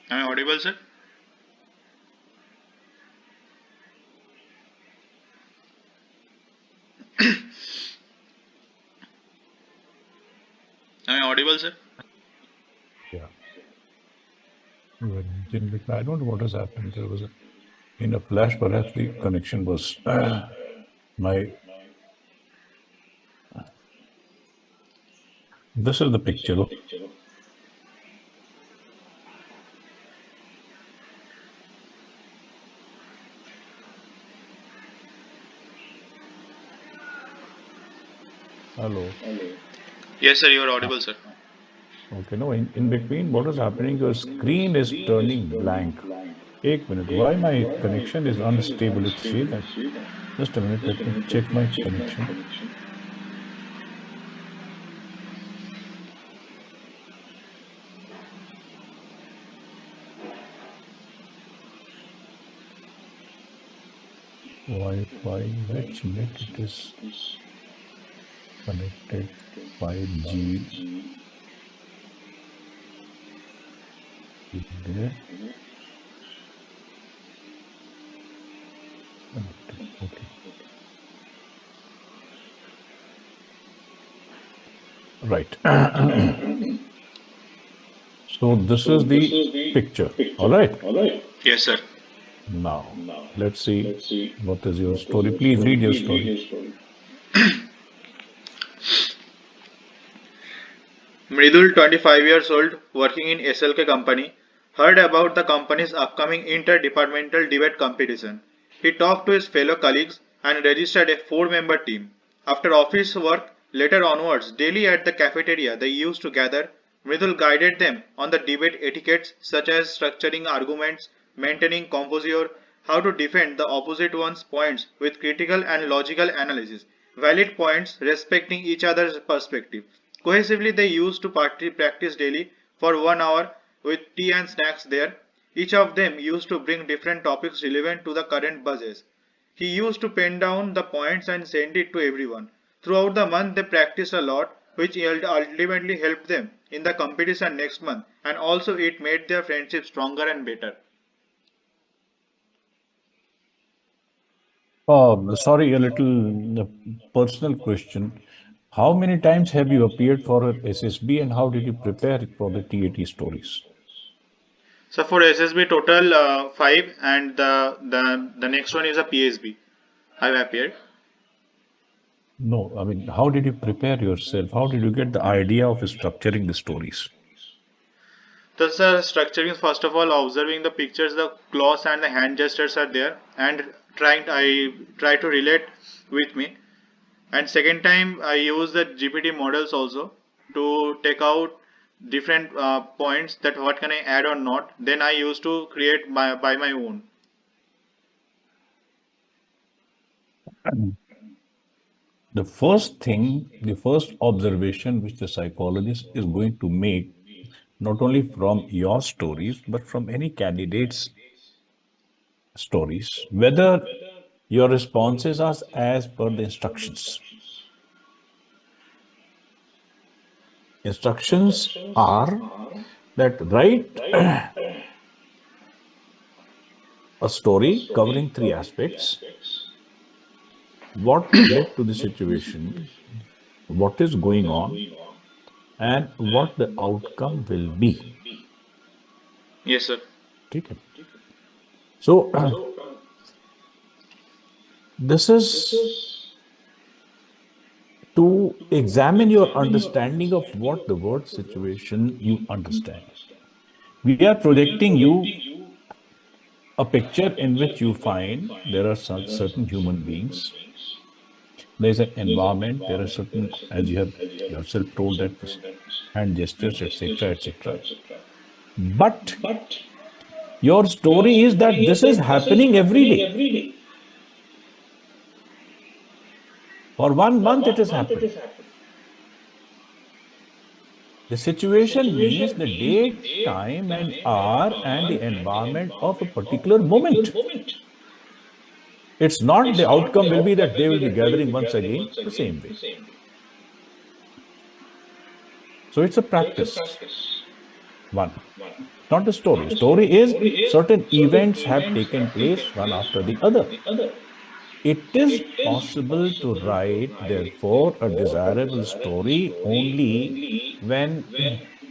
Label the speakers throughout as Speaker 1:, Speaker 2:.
Speaker 1: Am I audible, sir? Am I audible, sir?
Speaker 2: Yeah. I don't know what has happened. There was in a flash, perhaps the connection was my. This is the picture. Hello.
Speaker 1: Yes, sir. You are
Speaker 2: Ah,
Speaker 1: audible, sir.
Speaker 2: okay. No, in between, what is happening? Your screen is turning blank. एक minute. Why my connection is unstable? It says that. Just a minute. Let me check my connection. Wi-Fi. Which net it is connected? 5G. Is there connected? Okay. Right. So this is the picture. All right.
Speaker 1: Yes, sir.
Speaker 2: Now, let's see what is your story. Please read your story.
Speaker 1: Mridul, 25 years old, working in SLK company, heard about the company's upcoming interdepartmental debate competition. He talked to his fellow colleagues and registered a four-member team. After office work, later onwards, daily at the cafeteria they used to gather, Mridul guided them on the debate etiquettes such as structuring arguments, maintaining composure, how to defend the opposite one's points with critical and logical analysis, valid points respecting each other's perspective. Cohesively, they used to practice daily for 1 hour with tea and snacks there. Each of them used to bring different topics relevant to the current buzzes. He used to pen down the points and send it to everyone. Throughout the month, they practiced a lot, which ultimately helped them in the competition next month, and also it made their friendship stronger and better.
Speaker 2: Sorry, a little personal question. How many times have you appeared for a SSB and how did you prepare for the TAT stories?
Speaker 1: So for SSB total five, and the next one is a PSB. I've appeared.
Speaker 2: No, I mean, how did you prepare yourself? How did you get the idea of structuring the stories?
Speaker 1: Thus, the structuring is first of all observing the pictures, the claws and the hand gestures are there, and I try to relate with me. And second time, I use the GPT models also to take out different points that what can I add or not. Then I used to create by my own.
Speaker 2: The first thing, the first observation which the psychologist is going to make, not only from your stories, but from any candidate's stories, whether your responses are as per the instructions. Instructions are that write a story covering three aspects: what led to the situation, what is going on, and what the outcome will be.
Speaker 1: Yes, sir.
Speaker 2: Okay. So, this is to examine your understanding of what the word situation you understand. We are projecting you a picture in which you find there are certain human beings. There's an environment. There are certain, as you have yourself told, that this hand gestures, etc., etc. But your story is that this is happening every day. For 1 month, it has happened. The situation means the date, time, and hour, and the environment of a particular moment. It's not the outcome will be that they will be gathering once again the same way. So it's a practice. One. Not the story. Story is certain events have taken place one after the other. It is possible to write, therefore, a desirable story only when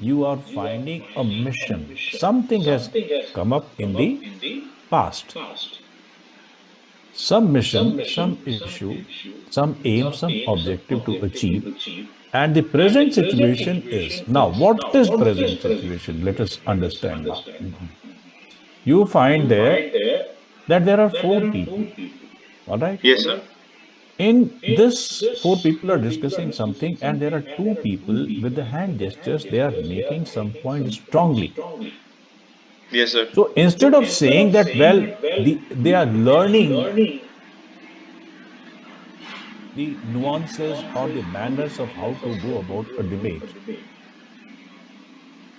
Speaker 2: you are finding a mission. Something has come up in the past. Some mission, some issue, some aim, some objective to achieve. And the present situation is now, what is present situation? Let us understand now. You find there that there are four people. All right.
Speaker 1: Yes, sir.
Speaker 2: In this, four people are discussing something, and there are two people with the hand gestures, they are making some point strongly.
Speaker 1: Yes, sir.
Speaker 2: So instead of saying that, well, they are learning the nuances or the manners of how to go about a debate,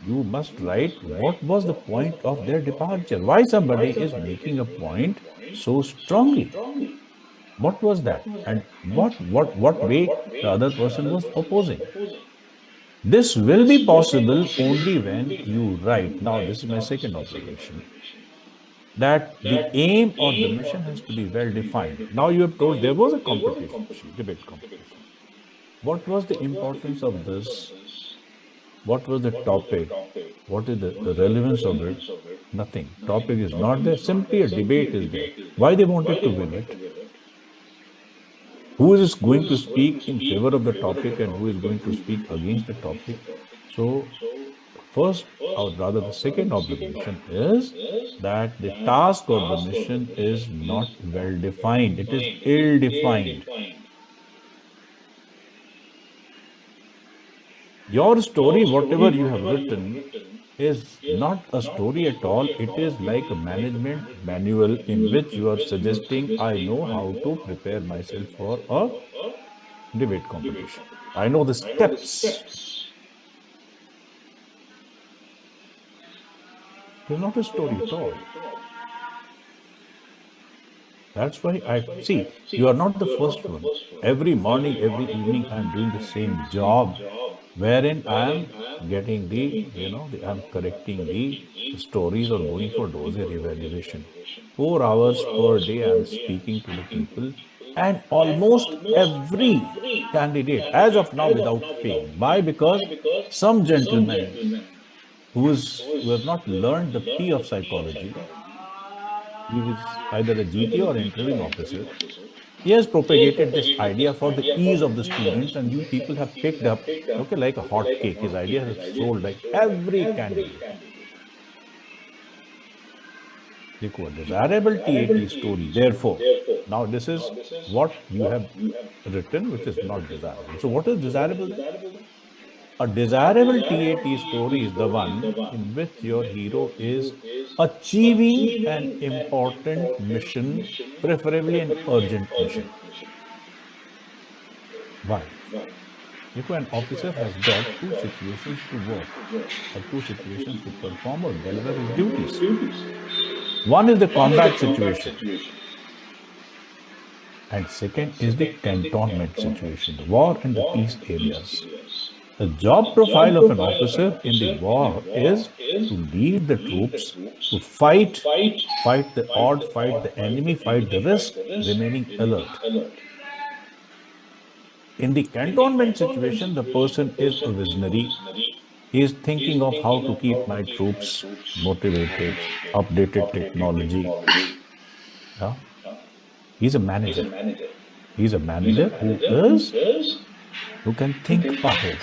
Speaker 2: you must write what was the point of their departure, why somebody is making a point so strongly. What was that? And what way the other person was opposing. This will be possible only when you write. Now, this is my second observation, that the aim or the mission has to be well defined. Now, you have told there was a competition, debate competition. What was the importance of this? What was the topic? What is the relevance of it? Nothing. Topic is not there. Simply a debate is there. Why they wanted to win it? Who is going to speak in favor of the topic and who is going to speak against the topic? So, first, or rather, the second observation is that the task or the mission is not well defined, it is ill defined. Your story, whatever you have written, is not a story at all. It is like a management manual in which you are suggesting, I know how to prepare myself for a debate competition. I know the steps. It is not a story at all. That's why I see you are not the first one. Every morning, every evening, I am doing the same job, wherein I am getting I'm correcting the stories or going for dossier evaluation. 4 hours per day, I am speaking to the people, and almost every candidate, as of now, without fame. Why? Because some gentleman who has not learned the P of psychology, he is either a GT or interviewing officer. He has propagated this idea for the ease of the students, and you people have picked up, okay, like a hot cake. His idea has sold like every candidate. देखो, a desirable TAT story. Therefore, now this is what you have written, which is not desirable. So, what is desirable then? A desirable TAT story is the one in which your hero is achieving an important mission, preferably an urgent mission. Why? If an officer has got two situations to work or two situations to perform or deliver his duties. One is the combat situation, and second is the cantonment situation, the war and the peace areas. The job profile of an officer in the war is to lead the troops to fight the odd, fight the enemy, fight the risk, remaining alert. In the cantonment situation, the person is a visionary. He is thinking of how to keep my troops motivated, updated technology. Yeah? He's a manager. He's a manager who can think ahead.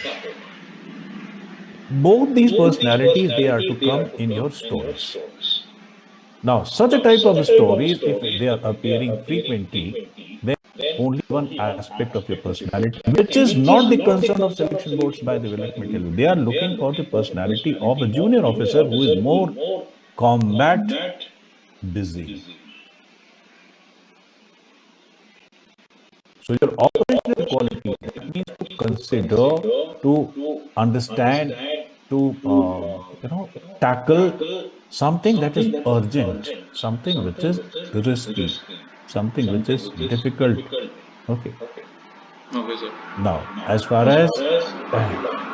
Speaker 2: Both these personalities, they are to come in your stories. Now, such a type of stories, if they are appearing frequently, then only one aspect of your personality, which is not the concern of selection boards, by the way, let me tell you. They are looking for the personality of a junior officer who is more combat busy. So your operational quality, that means to consider, to understand, to tackle something that is urgent, something which is risky, something which is difficult. Okay.
Speaker 1: Okay, sir.
Speaker 2: Now, as far as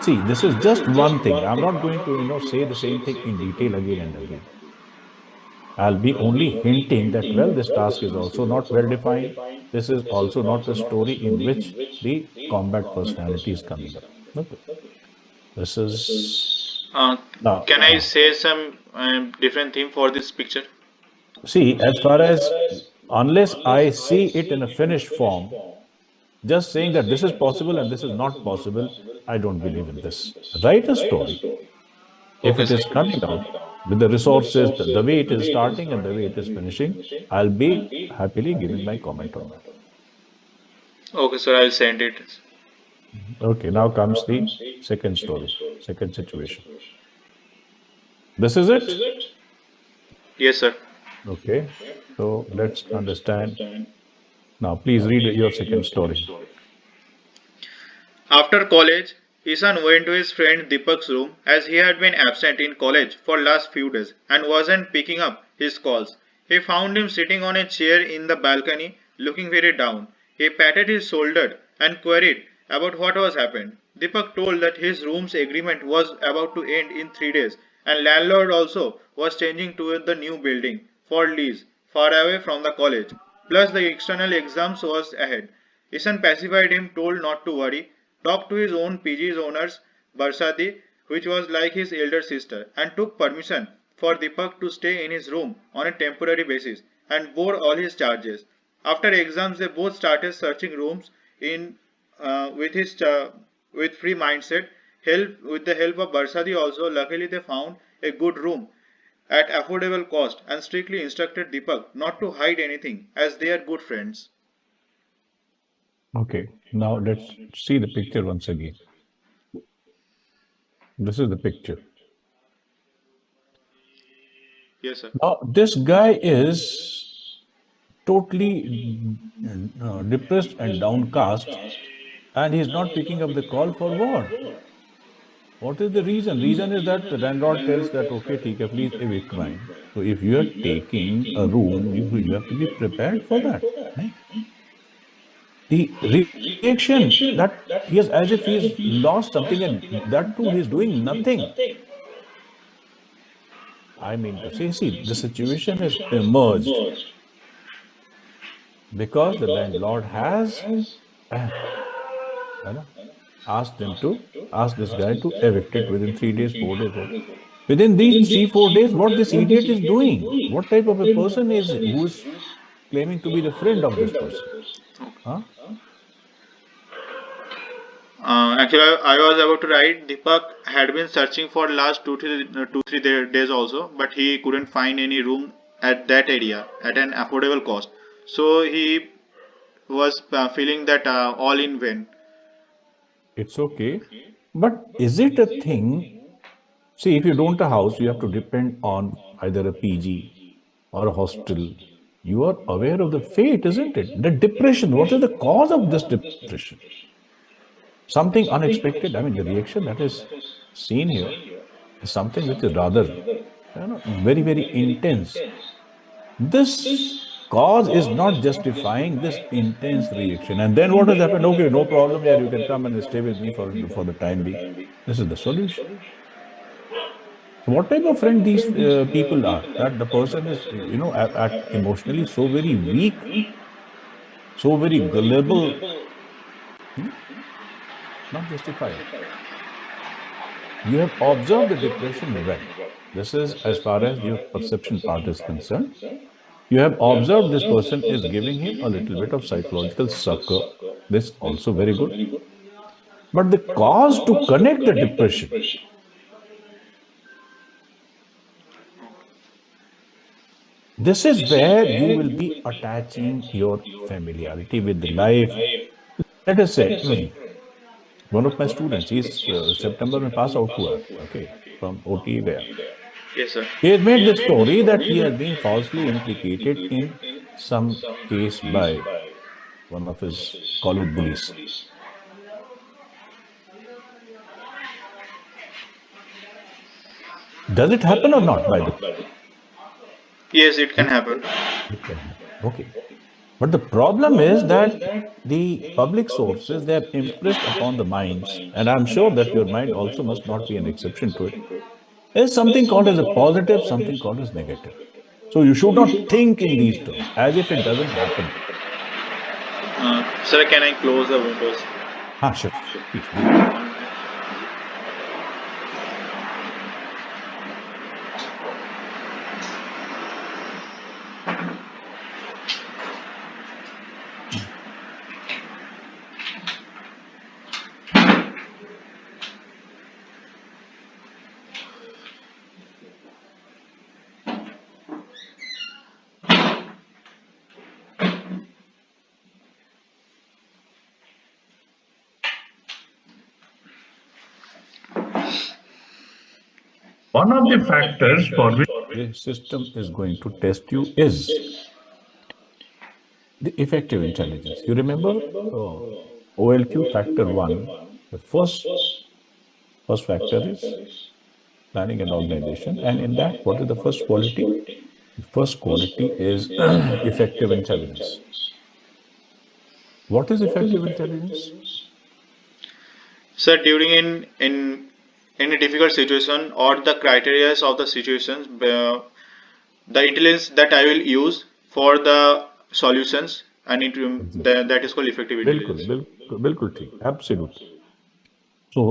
Speaker 2: see, this is just one thing. I'm not going to, say the same thing in detail again and again. I'll be only hinting that, well, this task is also not well defined. This is also not the story in which the combat personality is coming up. Okay. This is
Speaker 1: Uh,
Speaker 2: now,
Speaker 1: can I say some different theme for this picture?
Speaker 2: see, as far as unless I see it in a finished form, just saying that this is possible and this is not possible, I don't believe in this. Write a story. If
Speaker 1: Okay,
Speaker 2: it
Speaker 1: sir.
Speaker 2: is coming out with the resources, the way it is starting and the way it is finishing, I'll be happily giving my comment on that.
Speaker 1: Okay, sir. I'll send it.
Speaker 2: Okay, now comes the second story, second situation. This is it.
Speaker 1: Yes, sir.
Speaker 2: Okay, so let's understand. Now, please read your second story.
Speaker 1: After college, Ishan went to his friend Deepak's room as he had been absent in college for last few days and wasn't picking up his calls. He found him sitting on a chair in the balcony looking very down. He patted his shoulder and queried about what was happened. Deepak told that his room's agreement was about to end in 3 days and landlord also was changing to the new building for lease far away from the college. Plus the external exams was ahead. Ishan pacified him, told not to worry, talked to his own PG's owners, Barsati, which was like his elder sister, and took permission for Deepak to stay in his room on a temporary basis and bore all his charges. After exams, they both started searching rooms in with with free mindset. Help with the help of Barsati also. Luckily, they found a good room at affordable cost and strictly instructed Deepak not to hide anything as they are good friends.
Speaker 2: Okay, now let's see the picture once again. This is the picture.
Speaker 1: Yes, sir.
Speaker 2: Now, this guy is totally depressed and downcast, and he's not picking up the call for what? What is the reason? Reason is that the landlord tells that, okay, ठीक है, please evict mine. So if you are taking a room, you have to be prepared for that. Right? The reaction that he is as if he's lost something, and that too he's doing nothing. I mean to say, see, the situation has emerged because the landlord has uh, you know, asked them to ask this guy to evict it within 3 days, 4 days. What within these 3 4 days? What this idiot is doing? What type of a person is who is claiming to be the friend of this person? Huh?
Speaker 1: Actually, I was about to write. Deepak had been searching for last 2 3 days also, but he couldn't find any room at that area at an affordable cost. So he was feeling that all in vain.
Speaker 2: It's okay, but is it a thing? See, if you don't a house, you have to depend on either a PG or a hostel. You are aware of the fate, isn't it? The depression. What is the cause of this depression? Something unexpected. I mean, the reaction that is seen here is something which is rather, very, very intense. This cause is not justifying this intense reaction. And then what has happened? Okay, no problem. Yeah, you can come and stay with me for the time being. This is the solution. So what type of friend these people are? That the person is, at emotionally so very weak, so very gullible, hmm, not justified. You have observed the depression well. This is as far as your perception part is concerned. You have observed this person is giving him a little bit of psychological succor. This also very good. But the cause to connect the depression, this is where you will be attaching your familiarity with the life. Let us say, one of my students, he's September में pass out हुआ, okay, from OTA गया.
Speaker 1: Yes, sir.
Speaker 2: He has made the story that he has been falsely implicated in some case by one of his college bullies. Does it happen or not, by the way?
Speaker 1: Yes, it can
Speaker 2: Hmm?
Speaker 1: happen.
Speaker 2: It can happen. Okay. But the problem is that the public sources, they are impressed upon the minds, and I'm sure that your mind also must not be an exception to it. There's something called as a positive, something called as negative. So you should not think in these terms as if it doesn't happen.
Speaker 1: Sir, can I close the windows?
Speaker 2: Ah, sure. Please do it.
Speaker 3: One of the factors for which
Speaker 2: The system is going to test you is the effective intelligence. You remember OLQ factor one. The first factor is planning and organization, and in that, what is the first quality? The first quality is effective intelligence. What is effective intelligence?
Speaker 1: Sir, during in any difficult situation or the criteria of the situations, the intelligence that I will use for the solutions, and that is called effective
Speaker 2: बिल्कुल
Speaker 1: intelligence.
Speaker 2: बिल्कुल बिल्कुल ठीक, absolutely. So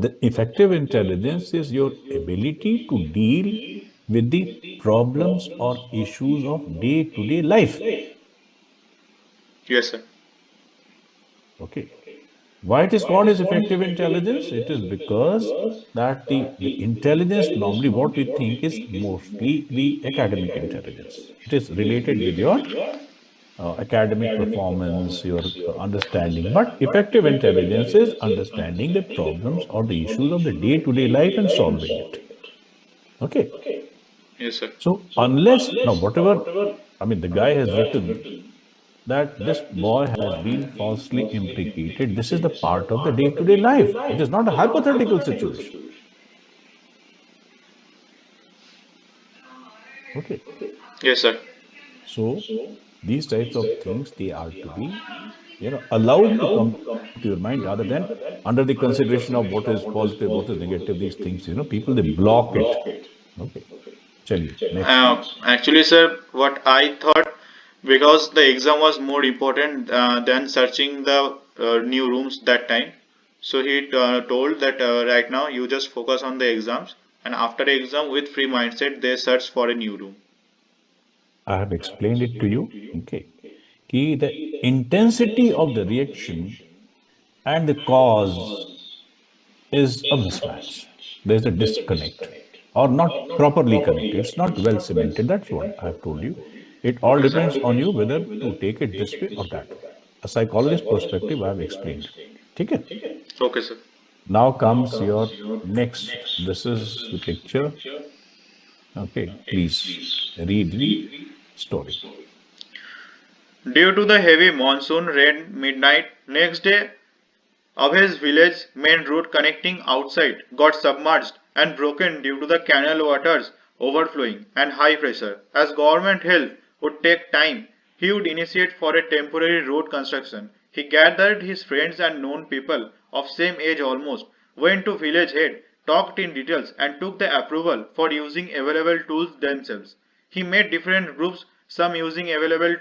Speaker 2: the effective intelligence is your ability to deal with the problems or issues of day-to-day life.
Speaker 1: Yes, sir.
Speaker 2: Okay. Why it is called as effective intelligence? It is because that the intelligence normally what we think is mostly the academic intelligence. It is related with your academic performance, your understanding. But effective intelligence is understanding the problems or the issues of the day-to-day life and solving it. Okay.
Speaker 1: Yes, sir.
Speaker 2: So unless now whatever, I mean, the guy has written that this boy has been falsely implicated. This is the part of the day-to-day life. It is not a hypothetical situation. Okay.
Speaker 1: Yes, sir.
Speaker 2: So these types of things, they are to be, allowed to come to your mind rather than under the consideration of what is positive, what is negative, these things, people, they block it. Okay. Chaliye, next.
Speaker 1: Actually, sir, what I thought, because the exam was more important than searching the new rooms that time. So he told that right now you just focus on the exams, and after the exam with free mindset they search for a new room.
Speaker 2: I have explained it to you. Okay. Ki the intensity of the reaction and the cause is a mismatch. There's a disconnect or not properly connected. It's not well cemented. That's what I've told you. It all
Speaker 1: Okay, sir.
Speaker 2: depends on you whether to take it this way or that way. A psychologist perspective I've explained. Okay.
Speaker 1: Okay, sir.
Speaker 2: Now comes your next. This is the picture. Okay. Please read the story.
Speaker 1: Due to the heavy monsoon rain midnight next day, Abhay's village main road connecting outside got submerged and broken due to the canal waters overflowing and high pressure. As government help would take time, he would initiate for a temporary road construction. He gathered his friends and known people of same age almost, went to village head, talked in details and took the approval for using available tools themselves. He made different groups, some using available,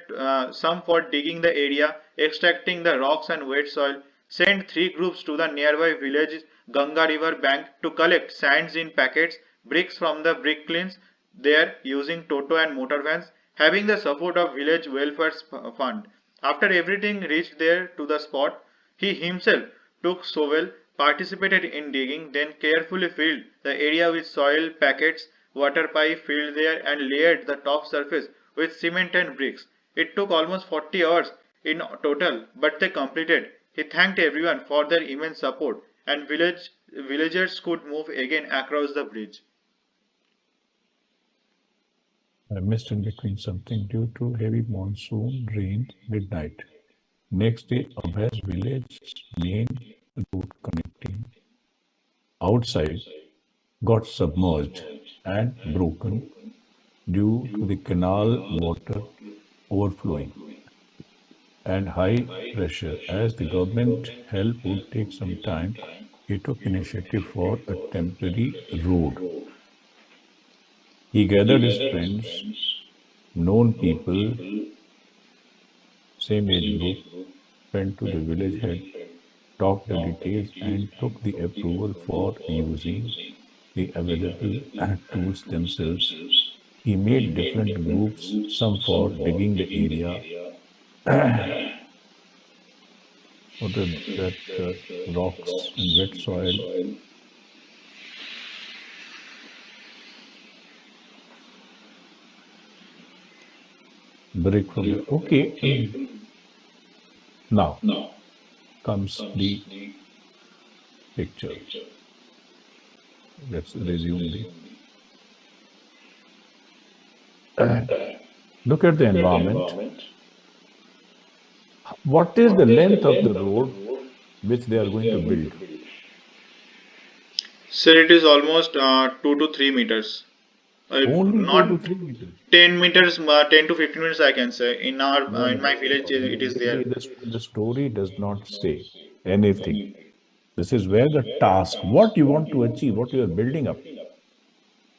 Speaker 1: some for digging the area, extracting the rocks and wet soil, sent three groups to the nearby village Ganga river bank to collect sands in packets, bricks from the brick kilns there using toto and motor vans, having the support of village welfare fund. After everything reached there to the spot, he himself took shovel, participated in digging, then carefully filled the area with soil packets, water pipe filled there and layered the top surface with cement and bricks. It took almost 40 hours in total, but they completed. He thanked everyone for their immense support, and villagers could move again across the bridge.
Speaker 2: I missed in between something due to heavy monsoon rain midnight. Next day, Abhay's village main road connecting outside got submerged and broken due to the canal water overflowing. and high pressure. As the government help would take some time, he took initiative for a temporary road. He gathered his friends, known people, same age group, went to the village head, talked the details, and took the approval for using the available tools themselves. He made different groups, some for digging the area, for that rocks and wet soil, brick from the. Okay, now comes the picture. Let's resume the. Look at the environment. What is the length of the road which they are going to build?
Speaker 1: Sir, it is almost 2 to 3 meters.
Speaker 2: Only 2 to
Speaker 1: Not
Speaker 2: 3 meters.
Speaker 1: 10 meters, 10 to 15 minutes I can say. In our
Speaker 2: No, no,
Speaker 1: in my
Speaker 2: no,
Speaker 1: village,
Speaker 2: no.
Speaker 1: it is there.
Speaker 2: The story does not say anything. This is where the task, what you want to achieve, what you are building up.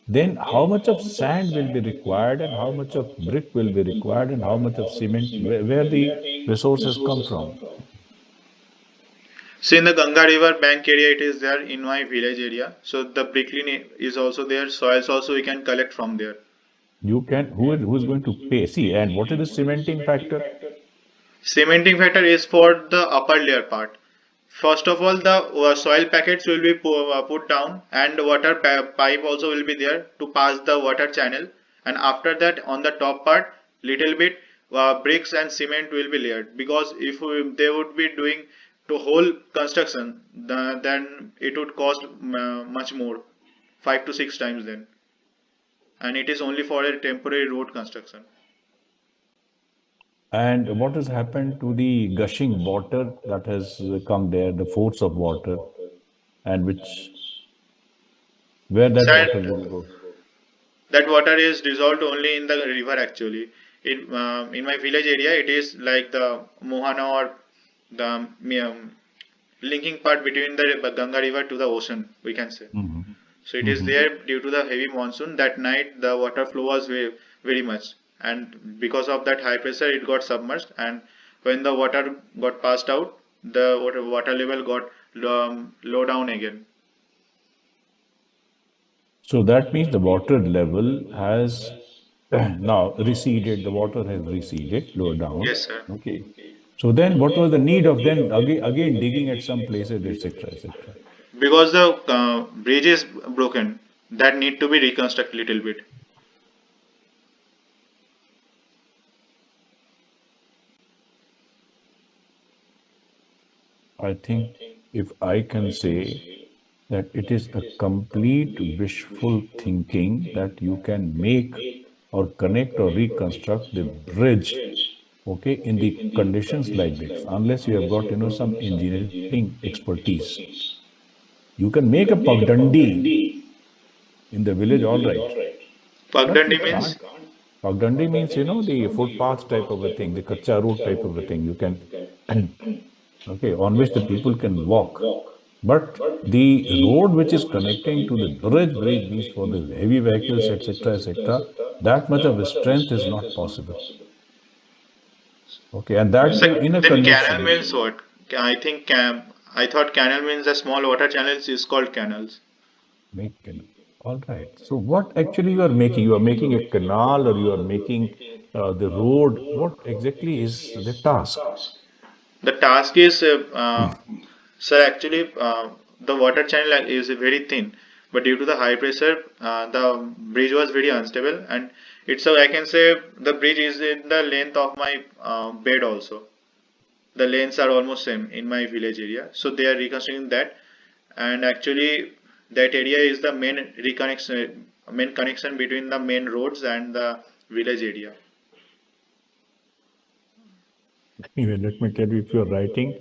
Speaker 2: Then how much of sand will be required and how much of brick will be required and how much of cement, where the resources come from.
Speaker 1: So in the Ganga River bank area, it is there in my village area. So the bricklin is also there. Soils also we can collect from there.
Speaker 2: You can, who is going to pay? See, and what is the cementing factor?
Speaker 1: Cementing factor is for the upper layer part. First of all, the soil packets will be put down, and water pipe also will be there to pass the water channel. And after that, on the top part, little bit bricks and cement will be layered. Because if they would be doing to whole construction, then it would cost much more, 5 to 6 times then. And it is only for a temporary road construction.
Speaker 2: And what has happened to the gushing water that has come there, the force of water, and which, where that
Speaker 1: Sand,
Speaker 2: water will go?
Speaker 1: that water is dissolved only in the river actually. In my village area, it is like the Mohana or the linking part between the Ganga river to the ocean, we can say.
Speaker 2: Mhm.
Speaker 1: So it is
Speaker 2: Mhm.
Speaker 1: there due to the heavy monsoon. That night, the water flow was very much, and because of that high pressure, it got submerged. And when the water got passed out, the water level got low down again.
Speaker 2: So that means the water level has now receded, the water has receded lower down.
Speaker 1: Yes, sir.
Speaker 2: Okay. So then what was the need of then again digging at some places, etc., etc.?
Speaker 1: Because the bridge is broken, that need to be reconstructed little bit.
Speaker 2: I think if I can say that it is a complete wishful thinking that you can make or connect or reconstruct the bridge, okay, in the conditions like this, unless you have got, some engineering expertise. You can make a pagdandi in the village, all right, but you
Speaker 1: Pagdandi means
Speaker 2: can't. Pagdandi means, the footpath type of a thing, the kacha road type of a thing. You can, okay, on which the people can walk. But the road which is connecting to the bridge means for the heavy vehicles, etc., etc., that much of a strength is not possible. Okay, and that too in a
Speaker 1: then canal
Speaker 2: condition.
Speaker 1: means what? I think I thought canal means the small water channels is called canals.
Speaker 2: Make canal. All right. So what actually you are making? You are making a canal or you are making the road. What exactly is the task?
Speaker 1: The task is, sir, actually, the water channel is very thin, but due to the high pressure, the bridge was very unstable, and it's so I can say the bridge is in the length of my bed also. The lanes are almost same in my village area, so they are reconstructing that, and actually that area is the main connection between the main roads and the village area.
Speaker 2: Anyway, let me tell you, if you are writing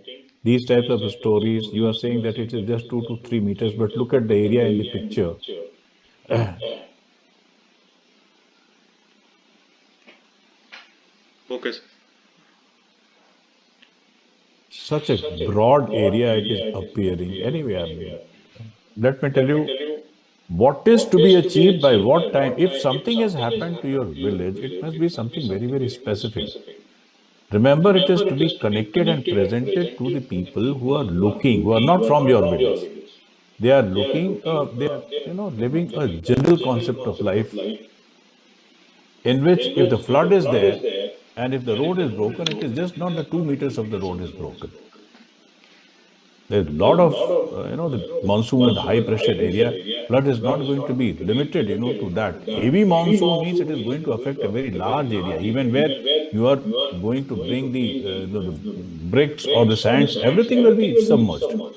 Speaker 2: these types of stories, you are saying that it is just 2 to 3 meters, but look at the area in the picture.
Speaker 1: Okay, sir.
Speaker 2: such a broad area it is appearing. Anyway, I mean, let me tell you what is to be achieved by what time. If something has happened to your village, it must be something very, very specific. Remember, it is to be connected and presented to the people who are looking, who are not from your village. They are looking, they are, living a general concept of life in which if the flood is there and if the road is broken, it is just not the 2 meters of the road is broken. There's a lot of, the monsoon and the high pressure area, flood is not going to be limited, to that. Heavy monsoon means it is going to affect a very large area, even where you are going to bring the bricks or the sands, everything will be submerged.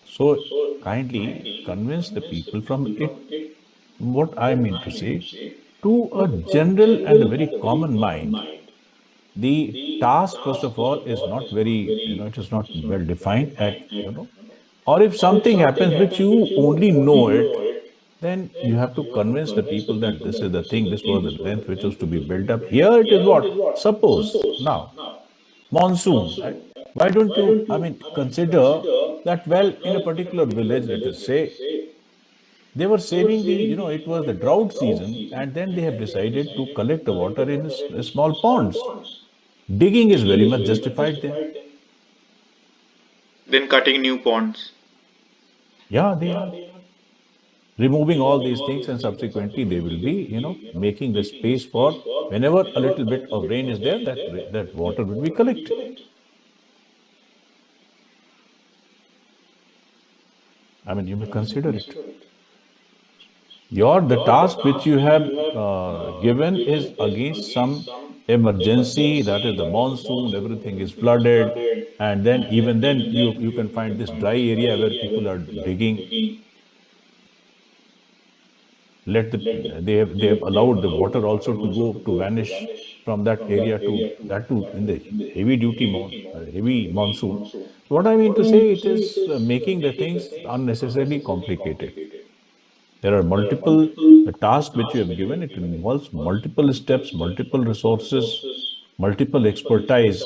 Speaker 2: So kindly convince the people from it, what I mean to say, to a general and a very common mind. The task, first of all, is not very, it is not well defined or if something happens which you only know it, then you have to convince the people that this is the thing, this was the length which was to be built up. Here it is what? Suppose now, monsoon. Why don't you, I mean, consider that, well, in a particular village, let us say, they were saving it was the drought season, and then they have decided to collect the water in small ponds. Digging is very much justified there.
Speaker 1: Then cutting new ponds.
Speaker 2: Yeah, they are removing all these things, and subsequently they will be, making the space for whenever a little bit of rain is there, that water will be collected. I mean, you may consider it. The task which you have given is against some emergency, that is the monsoon, everything is flooded, and then even then you can find this dry area where people are digging. They have allowed the water also to go to vanish from that area to that to in the heavy monsoon. What I mean to say, it is making the things unnecessarily complicated. There are multiple the task which you have given. It involves multiple steps, multiple resources, multiple expertise,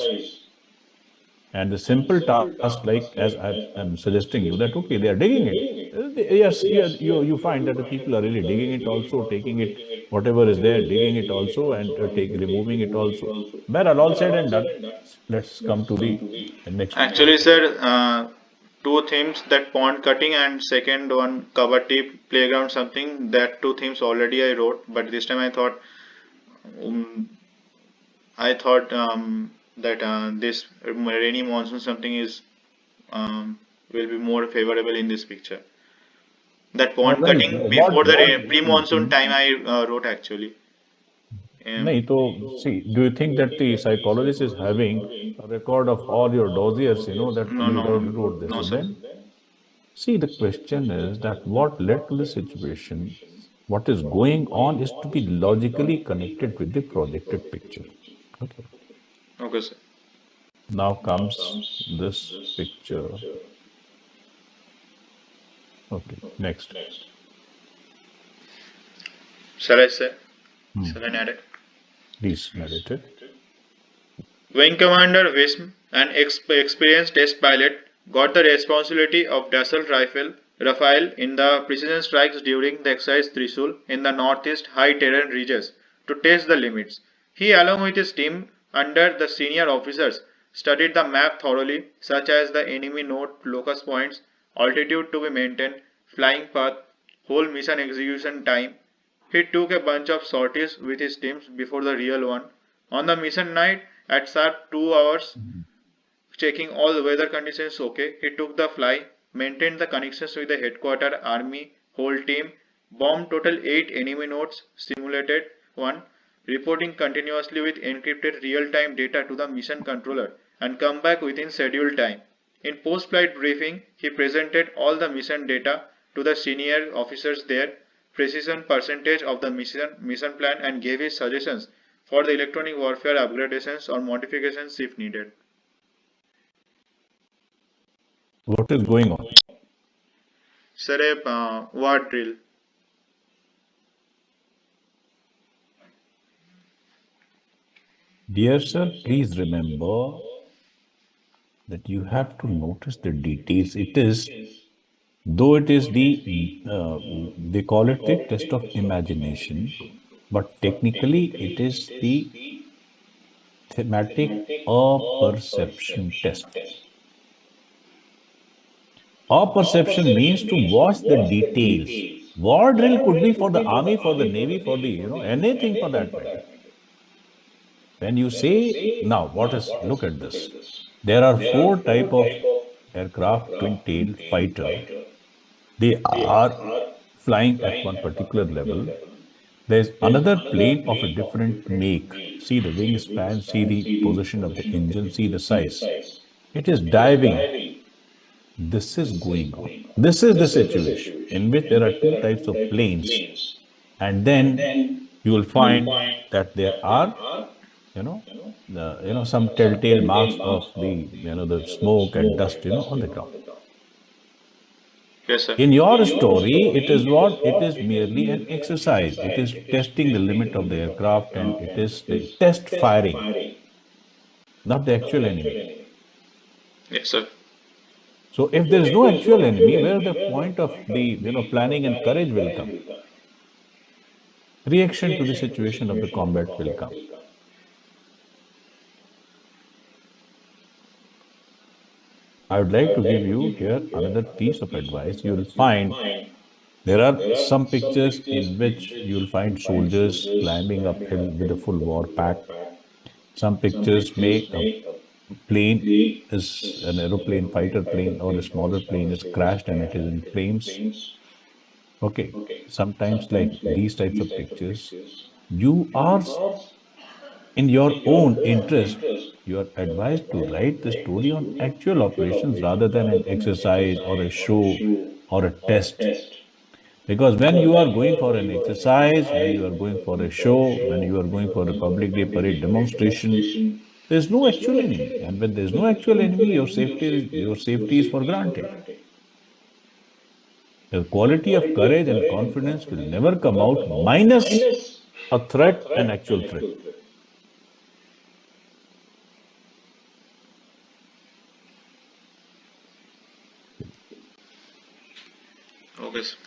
Speaker 2: and the simple task, like as I'm suggesting you, that okay, they are digging it. Yes, you find that the people are really digging it also, taking it, whatever is there, digging it also, and removing it also. Well, all said and done. Let's come to the next.
Speaker 1: Actually, sir, two themes, that pond cutting and second one kabaddi playground something. That two themes already I wrote, but this time um, I thought that this rainy monsoon something is will be more favorable in this picture. That pond
Speaker 2: Well,
Speaker 1: cutting before the
Speaker 2: what
Speaker 1: pre-monsoon time I wrote actually.
Speaker 2: nahi, to see, do you think that the psychologist is having a record of all your dossiers, that
Speaker 1: No,
Speaker 2: you
Speaker 1: no,
Speaker 2: wrote this?
Speaker 1: no,
Speaker 2: And
Speaker 1: sir.
Speaker 2: then, see, the question is that what led to the situation, what is going on is to be logically connected with the projected picture. Okay.
Speaker 1: Okay, sir.
Speaker 2: Now comes this picture. Okay, next.
Speaker 1: Shall I say?
Speaker 2: Hmm.
Speaker 1: Shall I narrate?
Speaker 2: Please narrate it.
Speaker 1: Wing Commander Wism, an experienced test pilot, got the responsibility of Dassault rifle Rafale in the precision strikes during the exercise Trisul in the northeast high terrain regions to test the limits. He, along with his team under the senior officers, studied the map thoroughly, such as the enemy node locus points, altitude to be maintained, flying path, whole mission execution time. He took a bunch of sorties with his teams before the real one. On the mission night, at sharp 2 hours, checking all the weather conditions okay, he took the fly, maintained the connections with the headquarter army whole team, bombed total 8 enemy nodes, simulated 1, reporting continuously with encrypted real-time data to the mission controller, and come back within scheduled time. In post-flight briefing, he presented all the mission data to the senior officers there, precision percentage of the mission plan, and gave his suggestions for the electronic warfare upgradations or modifications if needed.
Speaker 2: What is going on?
Speaker 1: Sir, word drill.
Speaker 2: Dear sir, please remember that you have to notice the details. It is, though it is the, they call it the test of imagination, but technically it is the thematic perception test. Perception means to watch the details. War drill could be for the army, for the navy, for the, anything for that matter. When you say, now, what is, look at this. There are four type of aircraft, twin-tail fighter. They are flying at one particular level. There's another plane of a different make. See the wingspan, see the position of the engine, see the size. It is diving. This is going on. This is the situation in which there are two types of planes. And then you will find that there are, you know, some telltale marks of the, the smoke and dust, on the ground.
Speaker 1: Yes, sir.
Speaker 2: In your story, it is what? It is merely an exercise. It is testing the limit of the aircraft and it is the test firing, not the actual enemy.
Speaker 1: Yes, sir.
Speaker 2: So if there is no actual enemy, where the point of the, planning and courage will come? Reaction to the situation of the combat will come. I would like to give you here another piece of advice. You will find there are some pictures in which you will find soldiers climbing uphill with a full war pack. Some pictures may a plane is an aeroplane, fighter plane, or a smaller plane is crashed and it is in flames. Okay, sometimes like these types of pictures, you are in your own interest, you are advised to write the story on actual operations rather than an exercise or a show or a test. Because when you are going for an exercise, when you are going for a show, when you are going for a public day parade demonstration, there's no actual enemy. And when there's no actual enemy, your safety is for granted. The quality of courage and confidence will never come out minus a threat, an actual threat.
Speaker 1: Okay, sir.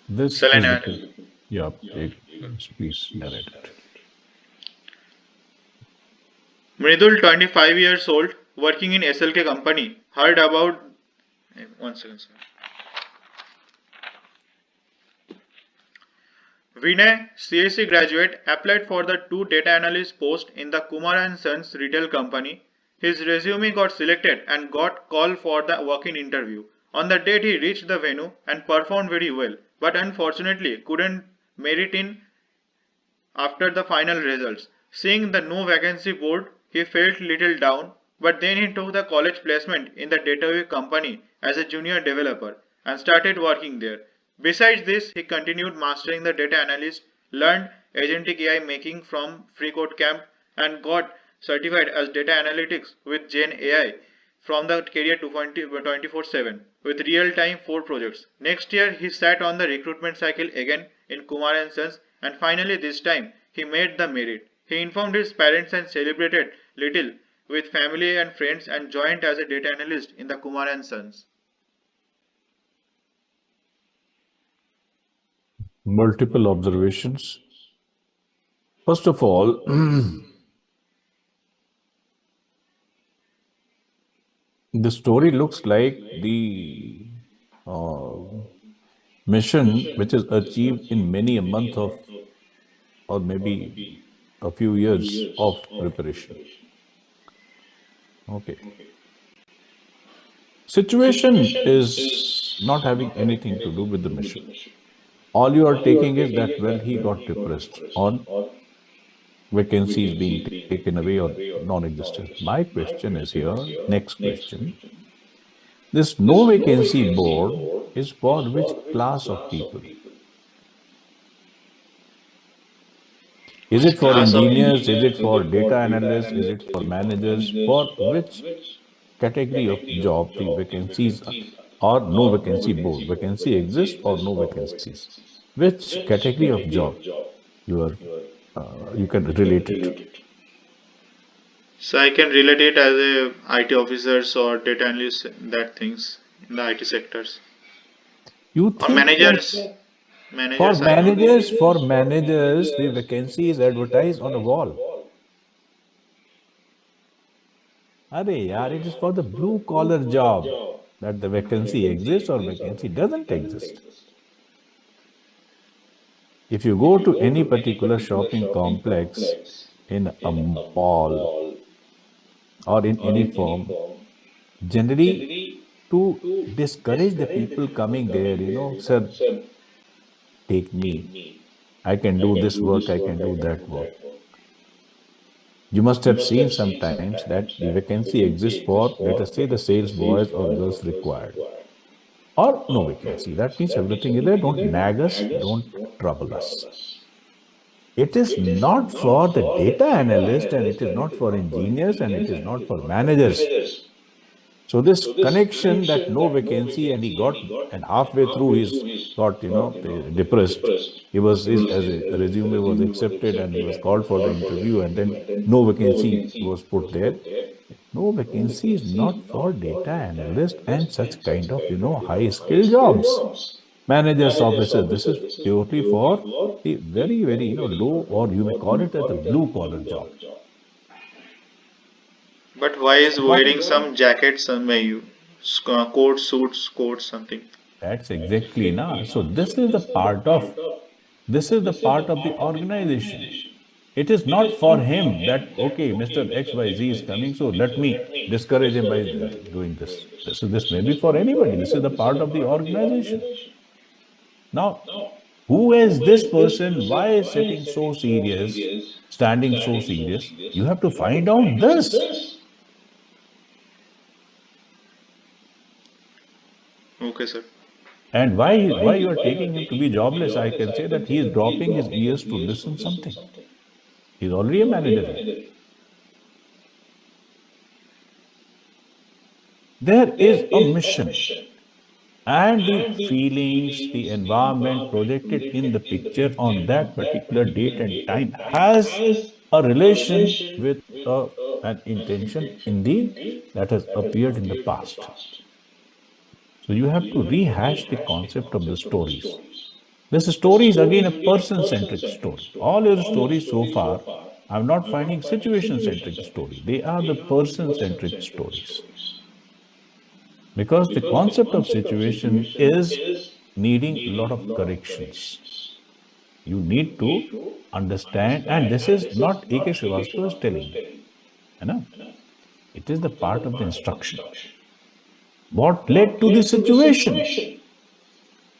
Speaker 2: This
Speaker 1: Shall I
Speaker 2: is the
Speaker 1: narrate?
Speaker 2: yeah, please narrate it.
Speaker 1: Mridul, 25 years old, working in SLK company, heard about. One second, sir. Vinay, CSC graduate, applied for the two data analyst post in the Kumar and Sons retail company. His resume got selected and got called for the walk-in interview. On the date he reached the venue and performed very well, but unfortunately couldn't merit in after the final results. Seeing the no vacancy board, he felt little down, but then he took the college placement in the Datawave company as a junior developer and started working there. Besides this, he continued mastering the data analyst, learned agentic AI making from Freecode Camp, and got certified as data analytics with Gen AI from the career to 24/7 with real-time 4 projects. Next year, he sat on the recruitment cycle again in Kumar and Sons, and finally this time he made the merit. He informed his parents and celebrated little with family and friends and joined as a data analyst in the Kumar and Sons.
Speaker 2: Multiple observations. First of all, the story looks like the uh, mission which is achieved in many a month of, or maybe a few years of preparation. Okay. Situation is not having anything to do with the mission. All you are taking is that, well, he got depressed on vacancies being taken away or non-existent. My question is here, next question. This no vacancy board is for which class of people? Is it
Speaker 1: Which
Speaker 2: for
Speaker 1: class of
Speaker 2: engineers? Is it for data analysts? Is it for managers? For which category of job the vacancies or no vacancy board? Vacancy exists or no vacancies? Which category of job you are? you can relate it.
Speaker 1: So I can relate it as a IT officers or data analysts that things in the IT sectors
Speaker 2: You
Speaker 1: or
Speaker 2: think that
Speaker 1: managers I know.
Speaker 2: for managers, the vacancy is advertised on a wall. Arey yaar, it is for the blue collar job that the vacancy exists or vacancy doesn't exist. If you go to any particular shopping complex in a mall or in any firm, generally to discourage the people coming there, sir, take me. I can do this work, I can do that work. You must have seen sometimes that the vacancy exists for, let us say, the sales boys or girls required, or no vacancy. That means everything is there. Don't nag us, don't trouble us. It is not for the data analyst and it is not for engineers and it is not for managers. So this connection that no vacancy and he got, and halfway through he's got, depressed. His as a resume was accepted and he was called for the interview and then no vacancy was put there. No vacancy is not for data analyst and such kind of, high skill jobs. Managers, officers, this is purely for the very, very, low, or you may call it as a blue collar job.
Speaker 1: But why
Speaker 2: So
Speaker 1: is wearing some jackets and you coat suits coat something?
Speaker 2: that's exactly na. So this is the part of the organization. It is not for him that okay, Mr. XYZ is coming, so let me discourage him by doing this. This may be for anybody. This is the part of the organization. Now, who is this person? Why is sitting so serious, standing so serious? You have to find out this.
Speaker 1: Okay, sir.
Speaker 2: And why you are taking him to be jobless? I can say that he is dropping his ears to listen something. He's already a manager here. There is a mission and the feelings, the environment projected in the picture on that particular date and time has a relation with an intention indeed that has appeared in the past. So you have to rehash the concept of the stories. This story is again a person centric story. All your stories so far, I'm not finding situation centric story. They are the person centric stories. Because the concept of situation is needing a lot of corrections. You need to understand, and this is not A.K. Srivastava is telling you. It is the part of the instruction. What led to the situation?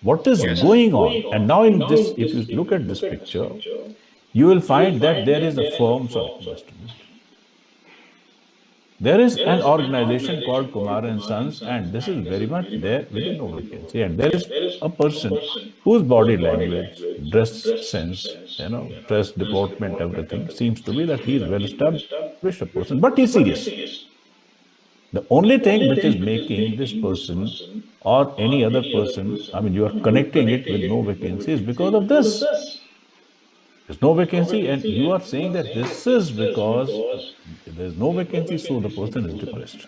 Speaker 2: What is going on? And now in this, if you look at this picture, you will find that there is a firm, sorry, just a minute. There is an organization called Kumar and Sons, and this is very much there within no vacancy. And there is a person whose body language, dress sense, dress deportment, everything seems to be that he is well established a person, but he's serious. The only thing which is making this person or any other person, I mean, you are connecting it with no vacancy is because of this. There's no vacancy, and you are saying that this is because there's no vacancy, so the person is depressed.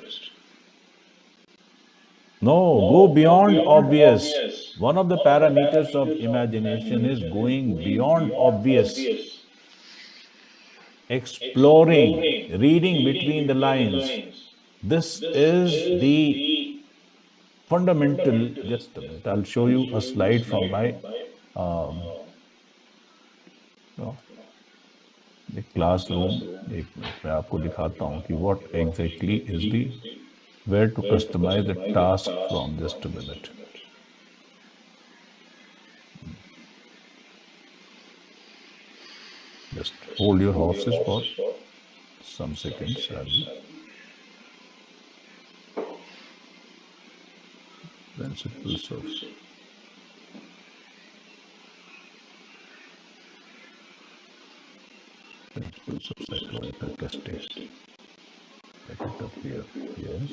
Speaker 2: No, go beyond obvious. One of the parameters of imagination is going beyond obvious, exploring, reading between the lines. This is the fundamental. Just a minute, I'll show you a slide from my um, classroom एक minute मैं आपको दिखाता हूँ कि what exactly is the where to customize the task from. Just a minute. Just hold your horses for some seconds. I will. Principles of psychological testing. Let it appear. Yes.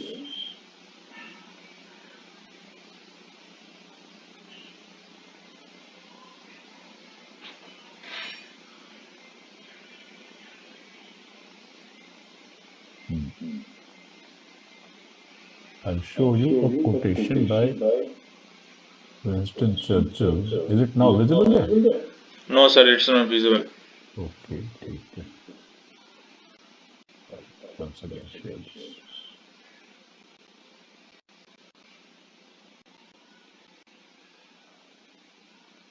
Speaker 2: I'll show you a quotation by Winston Churchill. Is it now visible there?
Speaker 1: No, sir, it's not visible.
Speaker 2: Okay, take it. Once again, share this.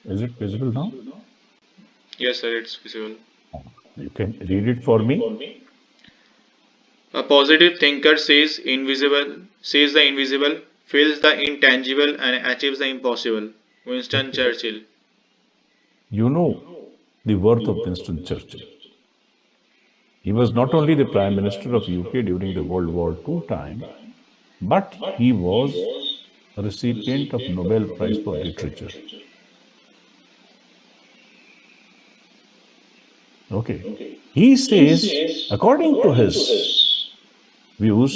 Speaker 2: Is it visible now?
Speaker 1: Yes, sir, it's visible.
Speaker 2: You can read it for me.
Speaker 1: A positive thinker sees the invisible, feels the intangible, and achieves the impossible. Winston
Speaker 2: Okay.
Speaker 1: Churchill.
Speaker 2: You know the worth of Winston Churchill. He was not only the Prime Minister of UK during the World War II time, but he was a recipient of Nobel Prize for Literature. Okay. He says, according to his views,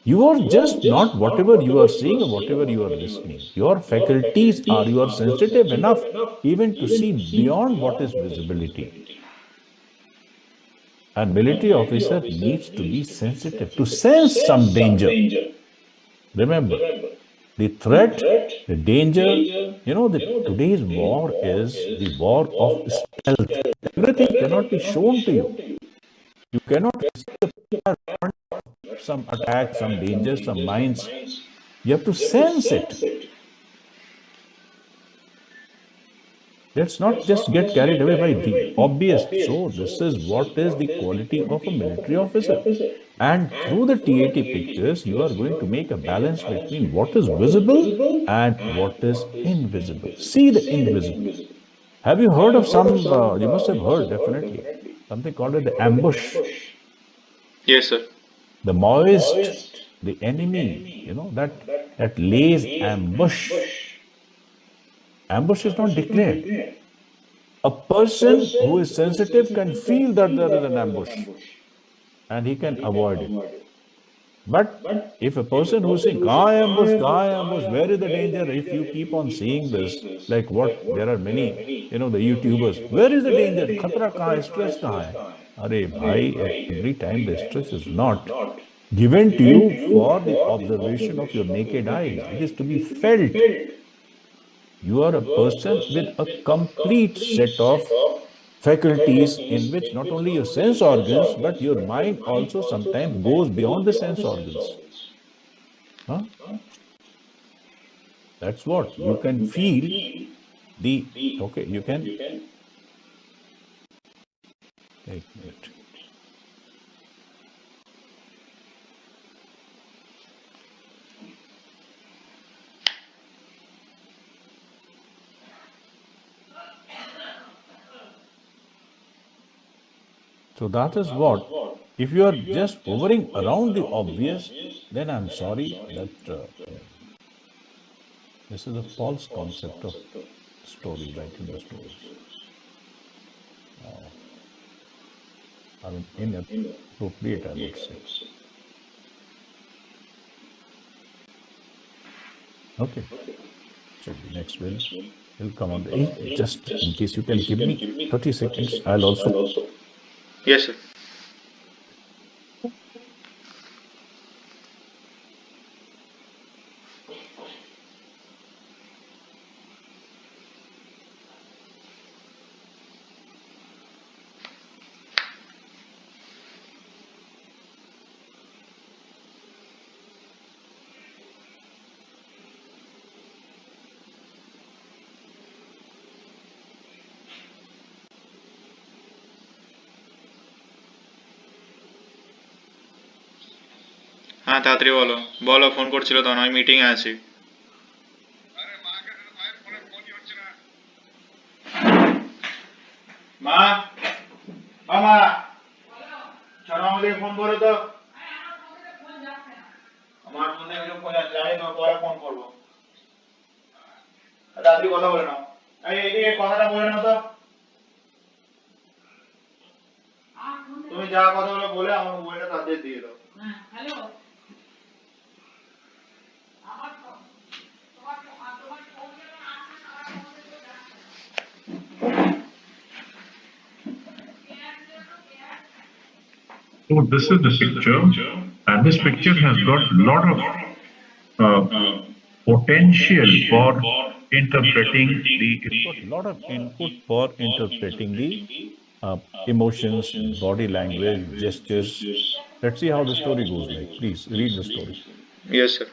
Speaker 2: you are just not whatever you are seeing or whatever you are listening. Your faculties are, you are sensitive enough even to see beyond what is visibility. A military officer needs to be sensitive, to sense some danger. Remember, the threat, the danger, today's war is the war of stealth. Everything cannot be shown to you. You cannot see some attack, some danger, some mines. You have to sense it. Let's not just get carried away by the obvious. So, this is what is the quality of a military officer. And through the TAT pictures, you are going to make a balance between what is visible and what is invisible. See the invisible. Have you heard of some? You must have heard definitely something called the ambush.
Speaker 1: Yes, sir.
Speaker 2: The Maoist, the enemy, that lays ambush. Ambush is not declared. A person who is sensitive can feel that there is an ambush and he can avoid it. But if a person who is saying, Kaha ambush, where is the danger? If you keep on seeing this, like what there are many, the YouTubers, where is the danger? Khatra kaha hai, stress kaha hai? Are bhai, every time the stress is not given to you for the observation of your naked eyes. It is to be felt. You are a person with a complete set of faculties in which not only your sense organs, but your mind also sometimes goes beyond the sense organs. Huh? That's what you can feel okay, you can take a minute. So that is what, if you are just hovering around the obvious, then I'm sorry that this is a false concept of story, writing the stories. I mean, inappropriate, I would say. Okay. Check the next will come on. Just in case you can give me 30 seconds, I'll also.
Speaker 1: Yes, sir. হ্যাঁ তাড়াতাড়ি বলো বলো phone করছিল তখন আমি মিটিংয়ে আছি মা মা চলো আমাদের ফোন করো তো আমার ফোন থেকে ফোন আসছে আমি তোমার পরে ফোন করবো তাড়াতাড়ি কথা বলে নাও এই এদিকে কথাটা বলে নাও তো তুমি যা কথা বলে আমার মোবাইলটা তাদের দিয়ে দাও hello
Speaker 3: So this is the picture, and this picture has got a lot of uh, potential for interpreting the.
Speaker 2: It's got a lot of input for interpreting the emotions, body language, gestures. Let's see how the story goes like. Please read the story.
Speaker 1: Yes, sir.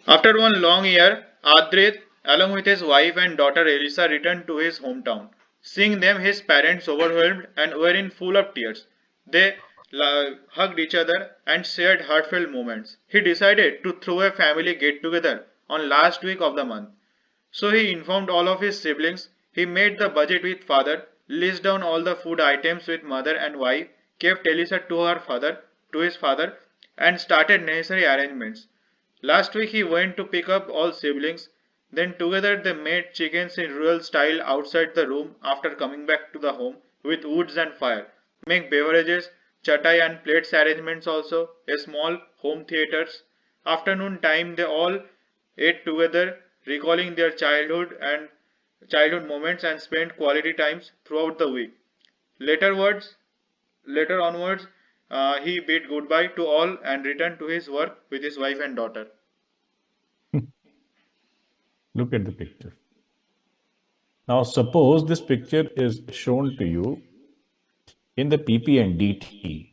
Speaker 1: After one long year, Adrit, along with his wife and daughter Elisa, returned to his hometown. Seeing them, his parents overwhelmed and were in full of tears. They hugged each other and shared heartfelt moments. He decided to throw a family get together on last week of the month. So he informed all of his siblings. He made the budget with father, list down all the food items with mother and wife, kept Elisa to his father, and started necessary arrangements. Last week he went to pick up all siblings. Then together they made chickens in rural style outside the room after coming back to the home with woods and fire. Make beverages, chatai and plates arrangements also, a small home theaters. Afternoon time they all ate together, recalling their childhood moments and spent quality times throughout the week. Laterwards, Later onwards, he bid goodbye to all and returned to his work with his wife and daughter.
Speaker 2: Look at the picture. Now, suppose this picture is shown to you in the PP and DT.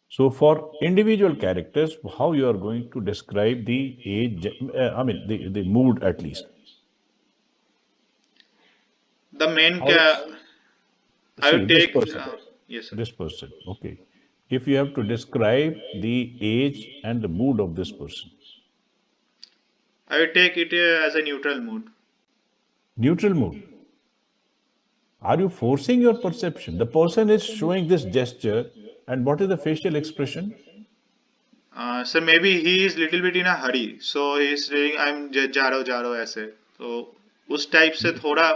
Speaker 2: So, for individual characters, how you are going to describe the age, the mood at least.
Speaker 1: The main
Speaker 2: How it's,
Speaker 1: I
Speaker 2: see,
Speaker 1: would
Speaker 2: this
Speaker 1: take
Speaker 2: person,
Speaker 1: yes sir.
Speaker 2: this person, okay. If you have to describe the age and the mood of this person,
Speaker 1: I would take it as a neutral mood.
Speaker 2: neutral mood. Are you forcing your perception? The person is showing this gesture, and what is the facial expression?
Speaker 1: So maybe he is little bit in a hurry, so he is saying I'm jaro ऐसे. So उस type से थोड़ा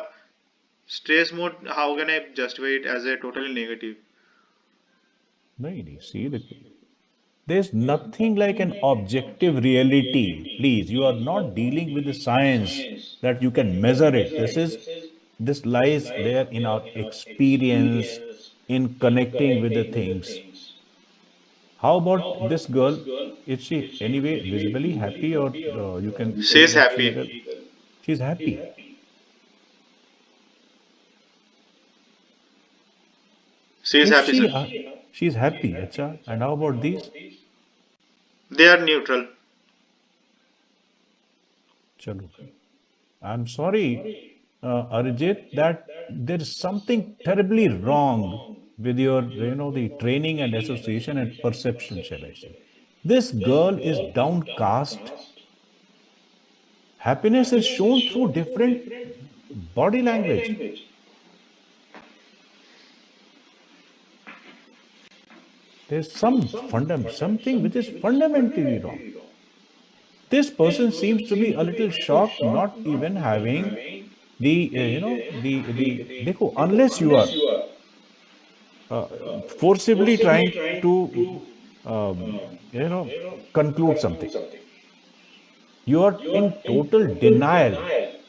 Speaker 1: stress mode. How can I justify it as a totally negative?
Speaker 2: No, see, there's nothing like an objective reality. Please, you are not dealing with the science that you can measure it. This lies there in our experience, in connecting with the things. How about this girl? Is she anyway visibly happy, or you can
Speaker 1: She
Speaker 2: say
Speaker 1: is
Speaker 2: that
Speaker 1: happy.
Speaker 2: she's happy?
Speaker 1: She is
Speaker 2: Is
Speaker 1: happy, sir.
Speaker 2: she? She's happy. Acha. And how about these?
Speaker 1: They are neutral.
Speaker 2: Chalo. I'm sorry, Arijit, that there is something terribly wrong with your, the training and association and perception, shall I say. This girl is downcast. Happiness is shown through different body language. There's something which is fundamentally wrong. This person seems to be a little shocked, not even having the, देखो, unless you are uh, forcibly trying to, um, you know, conclude something. You are in total denial.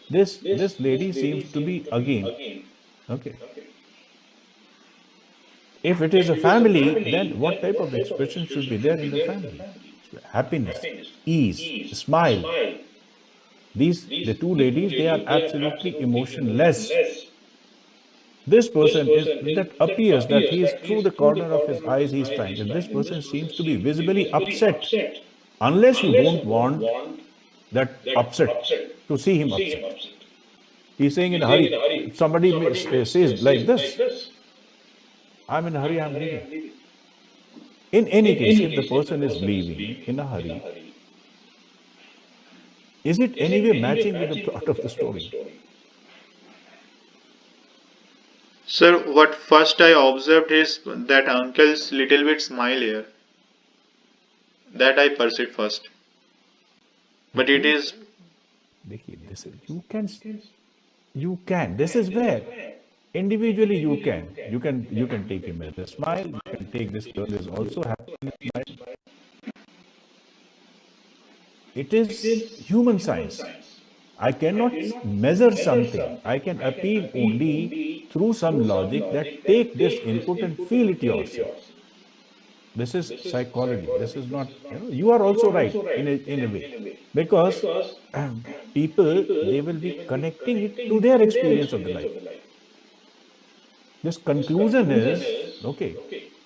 Speaker 2: This lady seems to be again, okay. If it is a family, then what type of expression should be there in the family? Happiness, ease, smile. The two ladies, they are absolutely emotionless. This person is that appears that he is through the corner of his eyes, he is trying. And this person seems to be visibly upset, unless you don't want that upset to see him upset. He's saying in a hurry. If somebody says like this, I'm in a hurry, I'm leaving. In any case, if the person is leaving in a hurry, is it anyway matching with the plot of the story?
Speaker 1: Sir, what first I observed is that uncle's little bit smile here. That I perceived first. But it
Speaker 2: Okay.
Speaker 1: is
Speaker 2: देखिए, this is, you can. This is where individually you can take him as a smile. You can take this girl is also happy in a smile. It is human science. I cannot measure something. I can appeal only through some logic that take this input and feel it yourself. This is psychology. This is not, you are also right in a way, because people, they will be connecting it to their experience of the life. This conclusion is okay.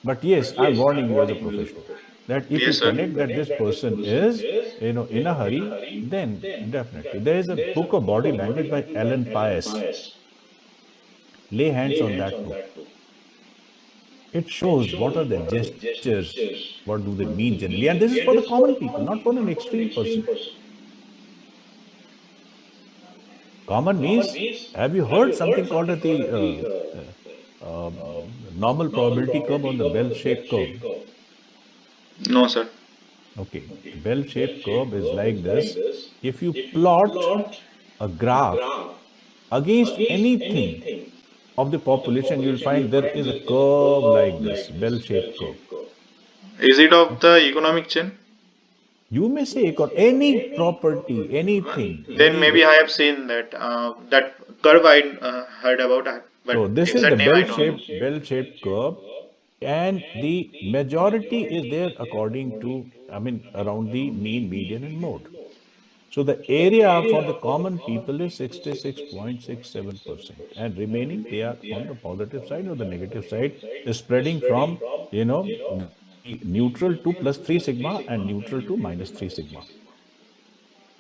Speaker 2: But yes, I'm warning you as a professional that if you
Speaker 1: Yes, sir.
Speaker 2: connect that this person is, in a hurry, then definitely. There is a book of body language by Alan Pius. Lay hands on that book. It shows what are the gestures, what do they mean generally. And this is for the common people, not for an extreme person. Common means, have you heard something called as the normal probability curve on the bell shaped curve?
Speaker 1: No, sir.
Speaker 2: Okay, the bell shaped curve is like this. If you plot a graph against anything of the population, you will find there is a curve like this, bell shaped curve.
Speaker 1: Is it of the economic chain?
Speaker 2: You may say, or any property, anything,
Speaker 1: Then maybe I have seen that curve I heard about, but
Speaker 2: So this is the
Speaker 1: exact name I don't know.
Speaker 2: bell-shaped curve, and the majority is there according to, around the mean, median, and mode. So the area for the common people is 66.67%, and remaining they are on the positive side or the negative side, is spreading from, neutral to plus 3 sigma and neutral to minus 3 sigma.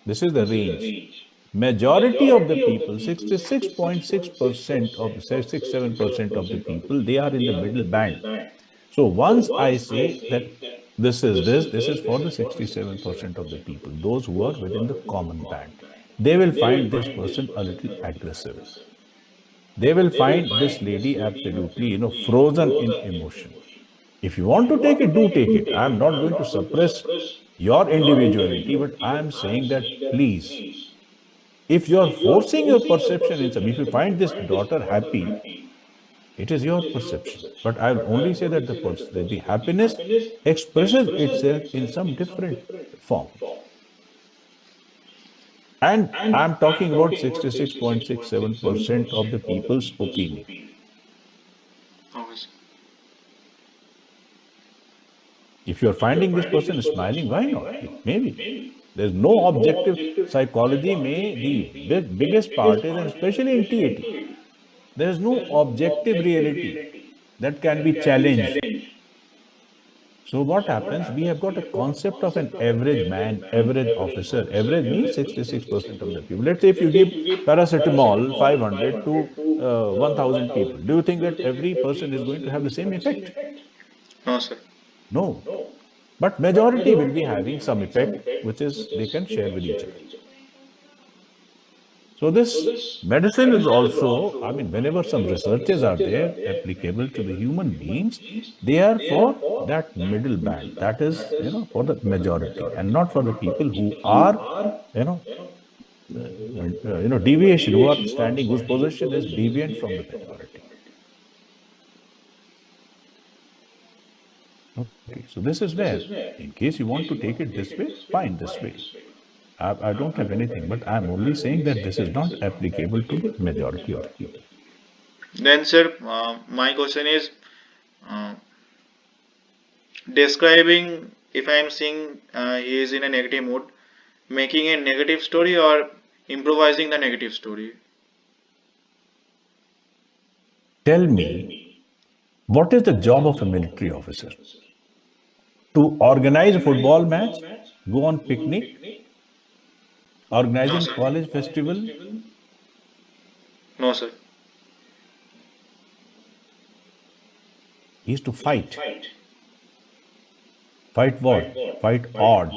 Speaker 2: This is the range. Majority of the people, 66.6% of the 67% of the people, they are in the middle band. So once I say that this is for the 67% of the people, those who are within the common band. They will find this person a little aggressive. They will find this lady absolutely, frozen in emotion. If you want to take it, do take it. I am not going to suppress your individuality, but I am saying that please, if you are forcing your perception in some, if you find this daughter happy, it is your perception. But I will only say that the happiness expresses itself in some different form. And I'm talking about 66.67% of the people's opinion.
Speaker 1: Okay, sir.
Speaker 2: If you're finding this person smiling, why not? Maybe. There's no objective psychology. May the biggest part is, and especially in TAT, there is no objective reality that can be challenged. So what happens? We have got a concept of an average man, average officer. Average means 66% of the people. Let's say if you give paracetamol 500 to 1000 people, do you think that every person is going to have the same effect?
Speaker 1: No, sir.
Speaker 2: No. But majority will be having some effect, which is they can share with each other. So this medicine is also, whenever some researches are there applicable to the human beings, they are for that middle band. That is, for the majority and not for the people who are, you know, deviation, who are standing, whose position is deviant from the majority. Okay, so this is where, in case you want to take it this way, fine, this way. I don't have anything, but I'm only saying that this is not applicable to the majority of the people.
Speaker 1: Then, sir, my question is uh, describing if I am seeing he is in a negative mood, making a negative story or improvising the negative story.
Speaker 2: Tell me, what is the job of a military officer? To organize a football match, go on picnic,
Speaker 1: No,
Speaker 2: organizing
Speaker 1: sir.
Speaker 2: college festival,
Speaker 1: No, sir.
Speaker 2: is to fight. Fight what? Fight odd,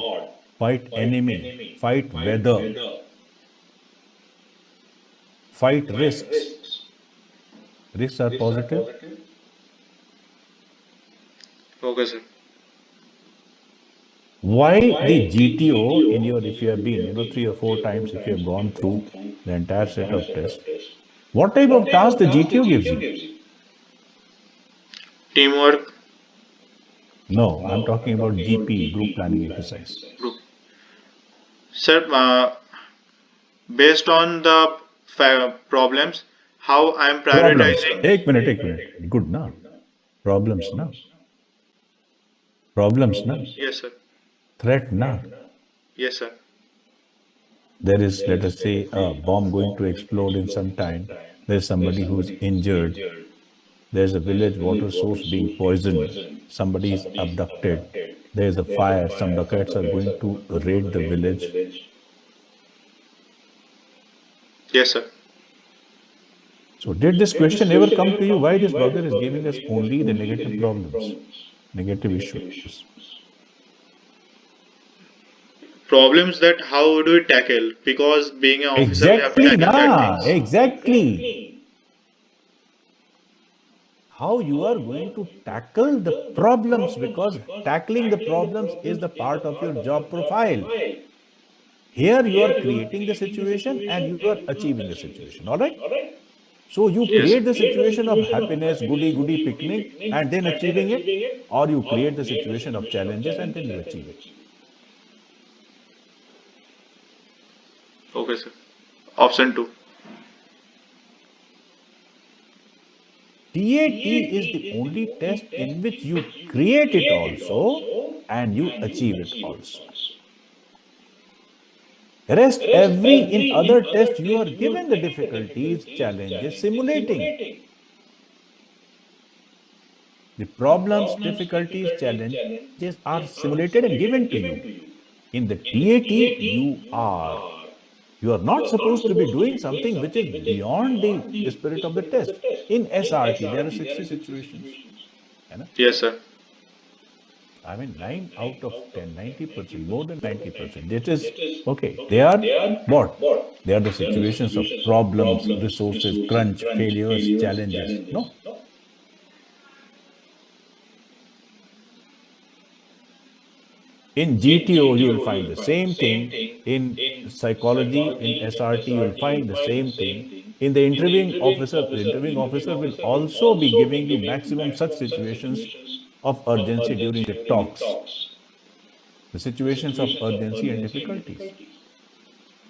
Speaker 2: fight enemy, fight weather, fight risks. Risks are positive.
Speaker 1: Okay, sir.
Speaker 2: Why the GTO in your, if you have been, 3 or 4 times, if you have gone through the entire set of tests, what type of task the GTO gives you?
Speaker 1: Teamwork
Speaker 2: No, I'm talking about GP, group planning exercise.
Speaker 1: group. Sir, based on the problems, how I am
Speaker 2: Problems.
Speaker 1: prioritizing.
Speaker 2: Ek minute. Good, na? Problems, na? Problems, na?
Speaker 1: Yes, sir.
Speaker 2: Threat, na?
Speaker 1: Yes, sir.
Speaker 2: There is, let us say, a bomb going to explode in some time. There's somebody who's injured. There's a village water source being poisoned. Somebody is abducted. There's a fire. Some dacoits are going to raid the village.
Speaker 1: Yes, sir.
Speaker 2: So, did this question ever come to you? Why this bugger is giving us only the negative problems, negative issues?
Speaker 1: Problems that how do we tackle? Because being an officer, we have to
Speaker 2: Exactly,
Speaker 1: tackle that
Speaker 2: na?
Speaker 1: things.
Speaker 2: Exactly. How you are going to tackle the problems, because tackling the problems is the part of your job profile. Here you are creating the situation and you are achieving the situation. All right. So you
Speaker 1: Yes, sir.
Speaker 2: create the situation of happiness, goody goody picnic, and then achieving it, or you create the situation of challenges and then you achieve it.
Speaker 1: Okay, sir. Option two.
Speaker 2: TAT is the only test in which you create it also and you achieve it also. Rest every in other test you are given the difficulties, challenges, simulating. The problems, difficulties, challenges are simulated and given to you. In the TAT, you are not supposed to be doing something which is beyond the spirit of the test. In SRT, there are 60 situations.
Speaker 1: Yes, sir.
Speaker 2: I mean, 9 out of 10, 90%, more than 90%. It is okay. They are what? They are the situations of problems, resources, crunch, failures, challenges. No. In GTO, you will find the same thing. In psychology, in SRT, you will find the same thing. In the interviewing officer will also be giving you maximum such situations of urgency during the talks, the situations of urgency and difficulties.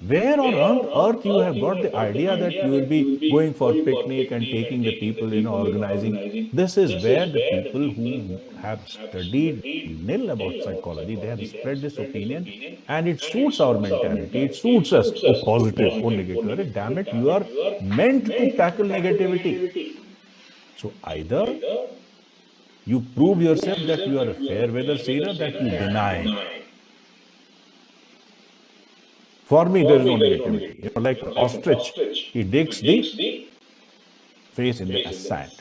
Speaker 2: Where on earth you have got the idea that you will be going for picnic and taking the people, organizing? This is where the people who have studied nil about psychology, they have spread this opinion, and it suits our mentality. It suits us. Oh, positive, oh, negative. Arre, damn it, you are meant to tackle negativity. So either you prove yourself that you are a fair weather sailor, that you deny. For me, there is no negativity. Like an ostrich, he digs the face in the sand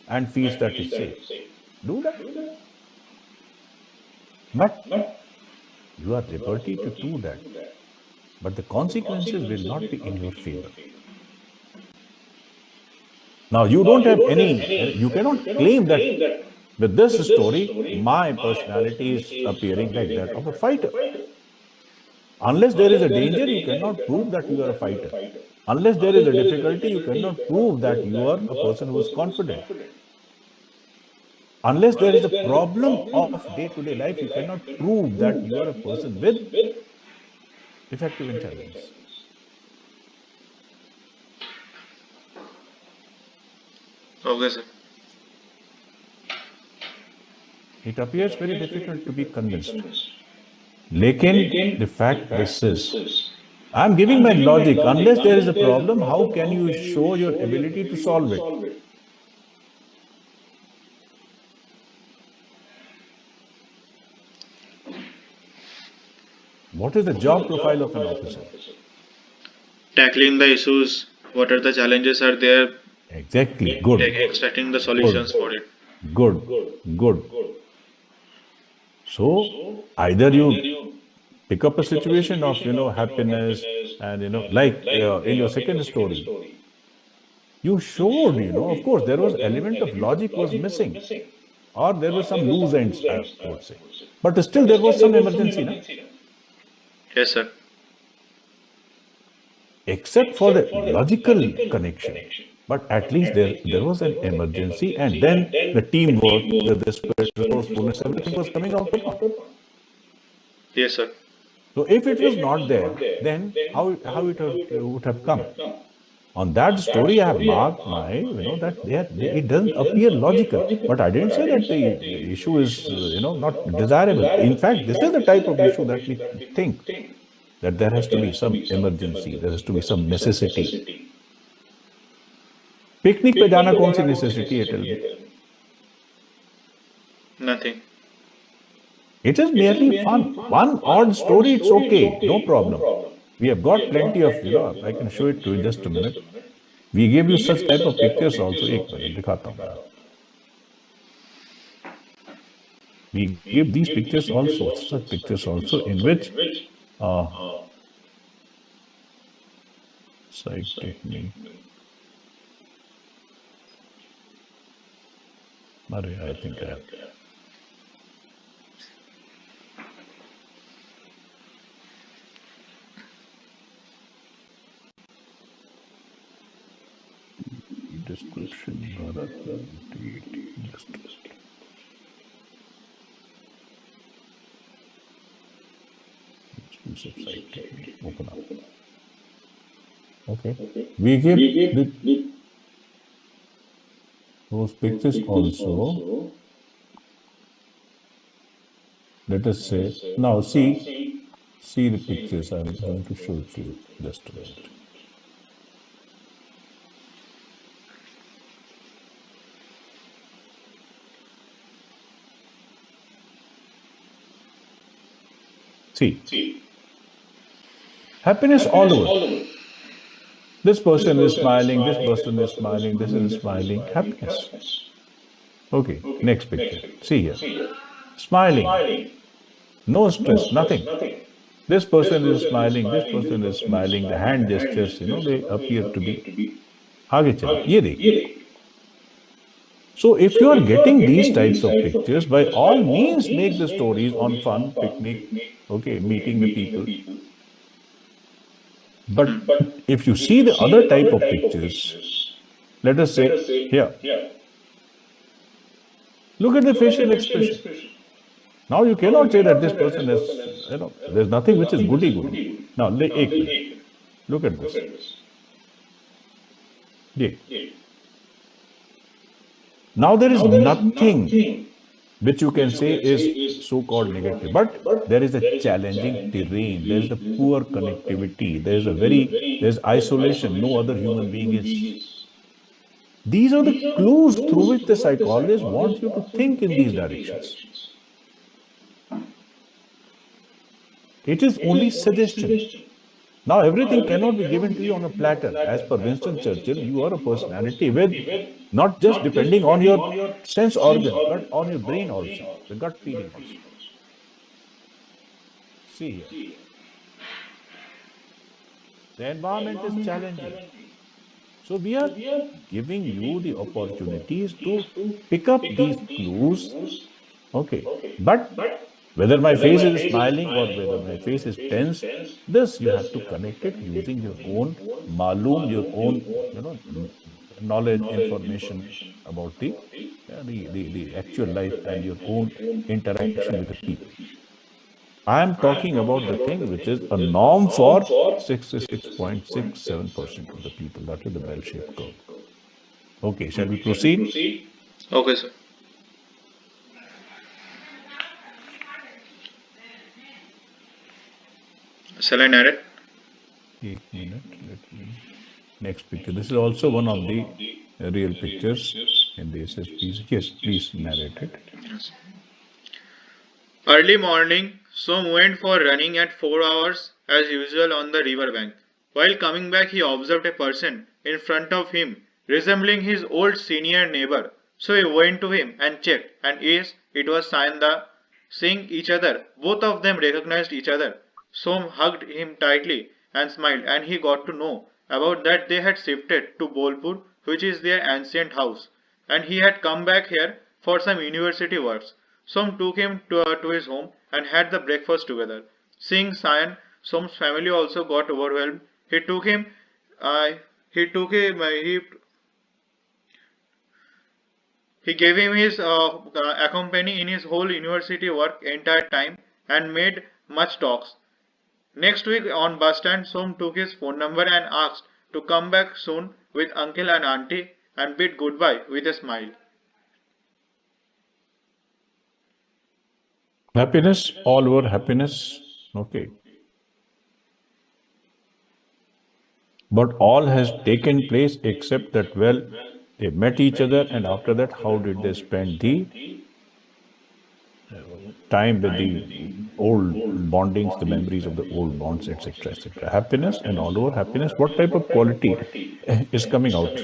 Speaker 2: and feels that is safe. Do that. But you are liberty to do that. But the consequences will not be in your favor. Now, you don't have you cannot claim that with this story, my personality is appearing like that of a fighter. Unless there is a danger, you cannot prove that you are a fighter. Unless there is a difficulty, you cannot prove that you are a person who is confident. Unless there is a problem of day-to-day life, you cannot prove that you are a person with effective intelligence.
Speaker 1: Okay, sir.
Speaker 2: It appears very difficult to be convinced. Lekin, the fact this is, I'm giving my logic. Unless there is a problem, how can you show your ability to solve it? What is the job profile of an officer?
Speaker 1: Tackling the issues, what are the challenges are there,
Speaker 2: Exactly. Good.
Speaker 1: extracting the
Speaker 2: Good.
Speaker 1: solutions for it.
Speaker 2: Good. Good. So either you pick up a situation of happiness, and like in your second story, you showed, of course there was element of logic was missing, or there were some loose ends, I would say, but still there was some emergency, na?
Speaker 1: Yes, sir.
Speaker 2: Except for the logical connection, but at least there was an emergency, and then the teamwork, the spirit, resourcefulness, everything was coming out upon.
Speaker 1: Yes, sir.
Speaker 2: So if it was not there, then how it would have come? On that story, I have marked my, that it doesn't appear logical. But I didn't say that the issue is, not desirable. In fact, this is the type of issue that we think that there has to be some emergency, there has to be some necessity. Picnic पे जाना कौन सी necessity है, tell me?
Speaker 1: Nothing.
Speaker 2: It is merely fun. One odd story, it's okay, no problem. We have got plenty of, I can show it to you in just a minute. We gave you such type of pictures also. एक minute दिखाता हूँ मैं. We give these pictures also, such pictures also, in which site technique. I think I have. Description. Just exclusive site technique. Open up. Okay. We give those pictures also. Let us say now see the pictures. I'm going to show it to you. Just a minute. See, happiness all over. This person is smiling, this person is smiling, this is smiling. Happiness. Okay, next picture. See here. Smiling. No stress, nothing. This person is smiling, this person is smiling. The hand gestures, they appear to be. आगे चलिए, ये देखिए. So if you are getting these types of pictures, by all means make the stories on fun, picnic, okay, meeting the people. But if you see the other type of pictures, let us say here, look at the facial expression. Now you cannot say that this person is, there's nothing which is goody-goody. Now, look at this. Yeah. Now there is nothing which you can say is so-called negative, but there is a challenging terrain, there is a poor connectivity, there's isolation, no other human being is. These are the clues through which the psychologist wants you to think in these directions. It is only suggestion. Now everything cannot be given to you on a platter. As per Winston Churchill, you are a personality with not just depending on your sense organs, but on your brain also, the gut feeling also. See here. The environment is challenging. So we are giving you the opportunities to pick up these clues. Okay. But whether my face is smiling or whether my face is tense, this you have to connect it using your own maloom, your own, knowledge, information about the actual life and your own interaction with the people. I am talking about the thing which is a norm for 66.67% of the people. That is the bell-shaped curve. Okay, shall we proceed?
Speaker 1: Okay, sir. Shall I narrate?
Speaker 2: 1 minute. Let me. Next picture. This is also one of the real pictures in the SSPs. Yes, please narrate it.
Speaker 1: Yes. Early morning, Som went for running at 4 hours as usual on the river bank. While coming back, he observed a person in front of him resembling his old senior neighbor. So he went to him and checked, and yes, it was Sayanda. Seeing each other, both of them recognized each other. Som hugged him tightly and smiled, and he got to know about that they had shifted to Bolpur, which is their ancient house, and he had come back here for some university works. Som took him to his home and had the breakfast together. Seeing Sayan, Som's family also got overwhelmed. He took him, he took him, he gave him his accompany in his whole university work entire time and made much talks. Next week on bus stand, Som took his phone number and asked to come back soon with uncle and auntie and bid goodbye with a smile.
Speaker 2: Happiness, all over happiness. Okay. But all has taken place except that, well, they met each other, and after that, how did they spend the time with the old bondings, the memories of the old bonds, etc., etc. Happiness and all over happiness. What type of quality is coming out,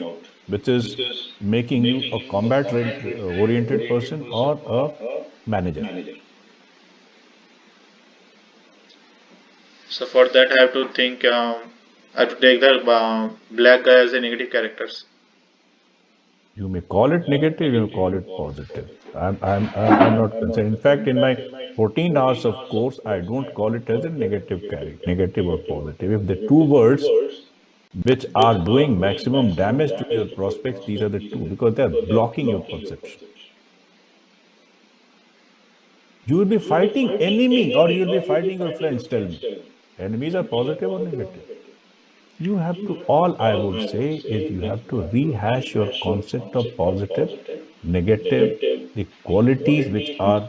Speaker 2: which is making you a combat oriented person or a manager?
Speaker 1: So for that, I have to think. I have to take the black guy as a negative characters.
Speaker 2: You may call it negative, you may call it positive. I'm not concerned. In fact, in my 14 hours of course, I don't call it as a negative character, negative or positive. If the two words which are doing maximum damage to your prospects, these are the two, because they are blocking your perception. You will be fighting enemy or you will be fighting your friends, tell me. Enemies are positive or negative? You have to, all I would say is you have to rehash your concept of positive, negative, the qualities which are,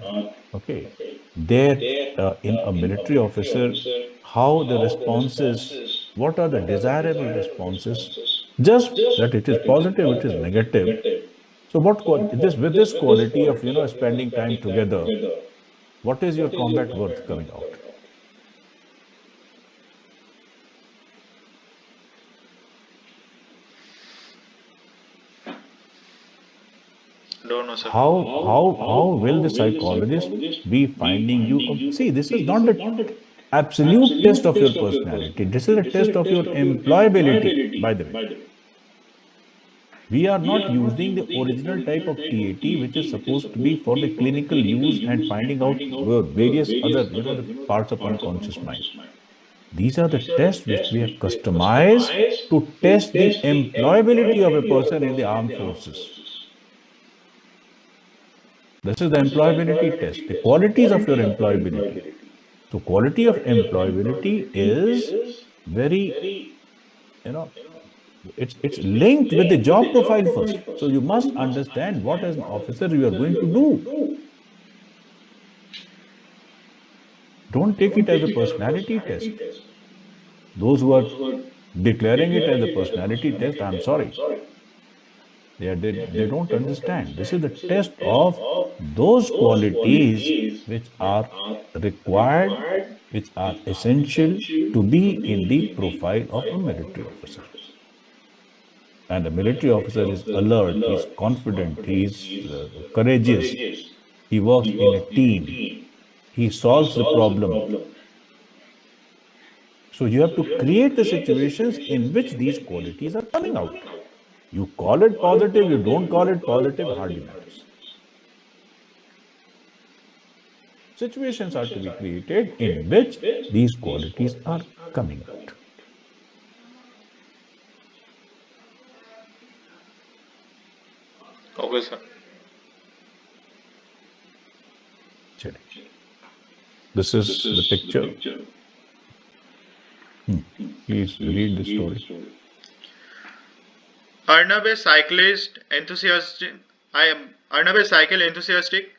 Speaker 2: okay, there in a military officer, how the responses, what are the desirable responses, just that it is positive, it is negative. So what, this, with this quality of, spending time together, what is your combat worth coming out?
Speaker 1: Don't know, sir.
Speaker 2: How will the psychologist be finding you? See, this is not the absolute test of your personality. This is a test of your employability, by the way. We are not using the original type of TAT, which is supposed to be for the clinical use and finding out various other, the parts of unconscious mind. These are the tests which we have customized to test the employability of a person in the armed forces. This is the employability test, the qualities of your employability. So quality of employability is very, you know, it's linked with the job profile first. So you must understand what as an officer you are going to do. Don't take it as a personality test. Those who are declaring it as a personality test, I'm sorry. They don't understand. This is the test of those qualities which are required, which are essential to be in the profile of a military officer. And a military officer is alert, he's confident, he's courageous, he works in a team, he solves the problem. So you have to create the situations in which these qualities are coming out. You call it positive, you don't call it positive, hardly matters. Situations are to be created in which these qualities are coming out.
Speaker 1: Okay, sir.
Speaker 2: This is the picture. Please read the story.
Speaker 1: Arnab, a cyclist enthusiastic, Arnab, a cycle enthusiastic,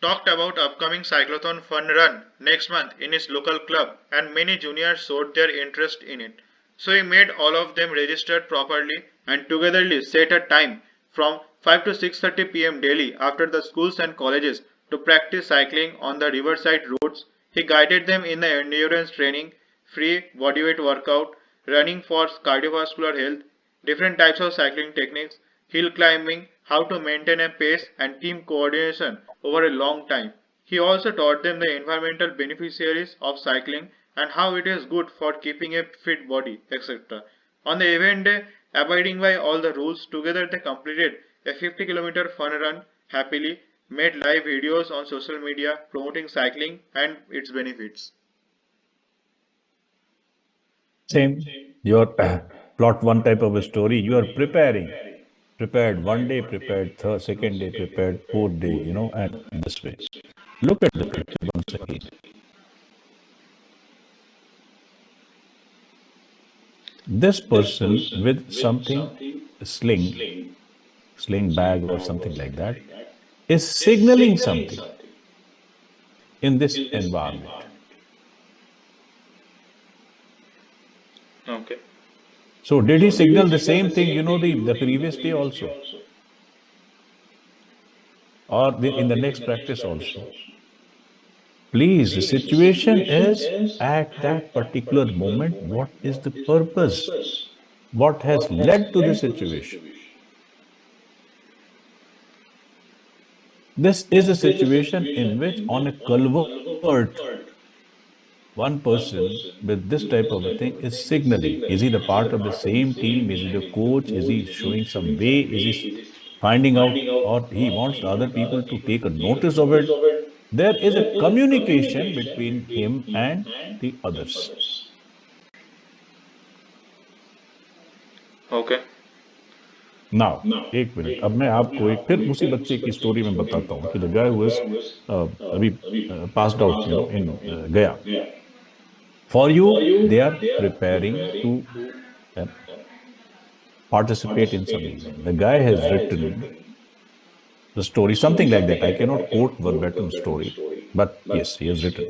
Speaker 1: talked about upcoming cyclothon fun run next month in his local club, and many juniors showed their interest in it. So he made all of them registered properly and togetherly set a time from 5 to 6:30 p.m. daily after the schools and colleges to practice cycling on the riverside roads. He guided them in the endurance training, free bodyweight workout, running for cardiovascular health, different types of cycling techniques, hill climbing, how to maintain a pace and team coordination over a long time. He also taught them the environmental beneficiaries of cycling and how it is good for keeping a fit body, etc. On the event day, abiding by all the rules, together they completed a 50-kilometer fun run happily, made live videos on social media promoting cycling and its benefits.
Speaker 2: Same. Your plot one type of a story. You are preparing. Prepared one day, prepared third, second day, prepared fourth day, and this way. Look at the picture once again. this person with something, sling, sling bag or something like that, is signaling something in this environment.
Speaker 1: Okay.
Speaker 2: So did he signal the same thing, the previous day also, or in the next practice also? Please, the situation is at that particular moment, what is the purpose? What has led to the situation? This is a situation in which, on a culvert, one person with this type of a thing is signaling. Is he the part of the same team? Is he the coach? Is he showing some way? Is he finding out, or he wants the other people to take a notice of it? There is a communication between him and the others.
Speaker 1: Okay.
Speaker 2: Now एक minute, अब मैं आपको एक फिर उसी बच्चे की story में बताता हूँ कि द गाय वाज अभी पास्ड आउट इन गया. For you they are preparing to participate in some event. The guy has written the story, something like that. I cannot quote verbatim story, but yes, he has written.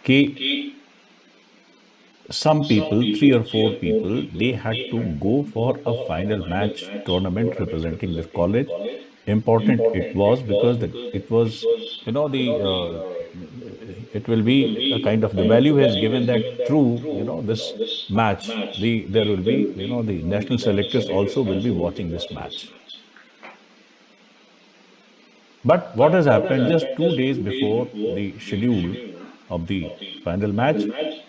Speaker 2: कि some people, 3 or 4 people, they had to go for a final match tournament representing their college. Important it was because it was, the it will be a kind of, the value has given that through, this match, there will be, the national selectors also will be watching this match. But what has happened, just 2 days before the schedule of the final match,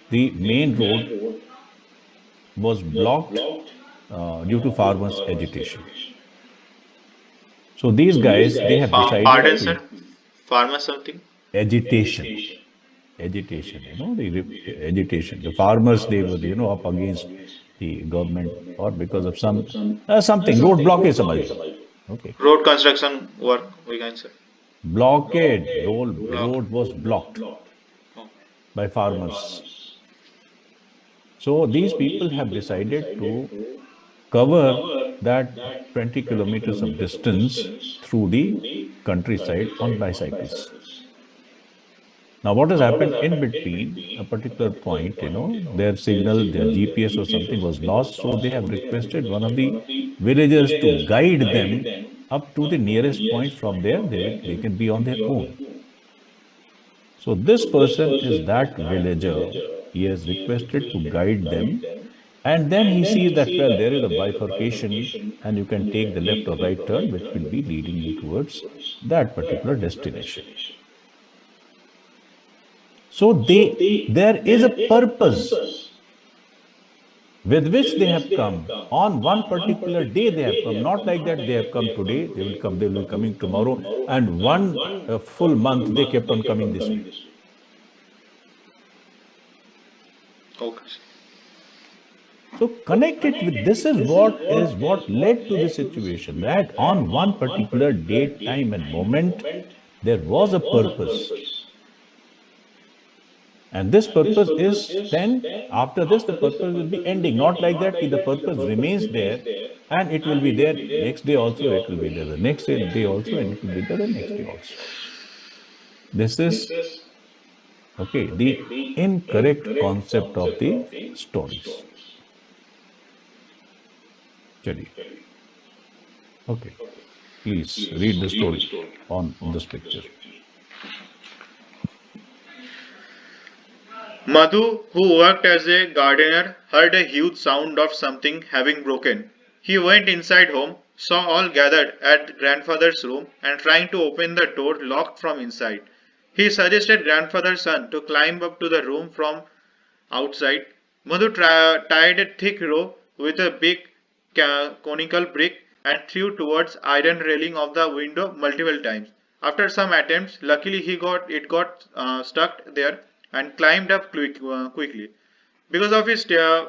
Speaker 2: the main road was blocked due to farmers' agitation. So these guys, they have
Speaker 1: Pardon,
Speaker 2: decided
Speaker 1: sir.
Speaker 2: to
Speaker 1: Farmer something.
Speaker 2: agitation, agitation, the agitation. The farmers, they were, up against the government, or because of something road blockade, समझ लो. Okay,
Speaker 1: Road construction work, we can say.
Speaker 2: blockade.
Speaker 1: Block.
Speaker 2: Road was blocked
Speaker 1: Oh.
Speaker 2: by farmers. So these people have decided to cover that 20 kilometers of distance through the countryside on bicycles. Now, what has happened in between a particular point, their signal, their GPS or something was lost. So they have requested one of the villagers to guide them up to the nearest point. From there, they can be on their own. So this person is that villager. He has requested to guide them. And then he sees that, well, there is a bifurcation and you can take the left or right turn, which will be leading you towards that particular destination. So there is a purpose with which they have come. On one particular day they have come, not like that they have come today, they will be coming tomorrow, and one full month they kept on coming this way.
Speaker 1: Okay.
Speaker 2: So connect it with, this is what led to the situation, that on one particular date, time and moment, there was a purpose. And this purpose is then, after this, the purpose will be ending. Not like that, the purpose remains there and it will be there next day also, it will be there the next day also, and it will be there the next day also. This is, okay, the incorrect concept of the stories. Chaliye. Okay, please read the story on this picture.
Speaker 1: Madhu, who worked as a gardener, heard a huge sound of something having broken. He went inside home, saw all gathered at grandfather's room and trying to open the door locked from inside. He suggested grandfather's son to climb up to the room from outside. Madhu tied a thick rope with a big conical brick and threw towards iron railing of the window multiple times. After some attempts, luckily it got stuck there and climbed up quickly. Because of his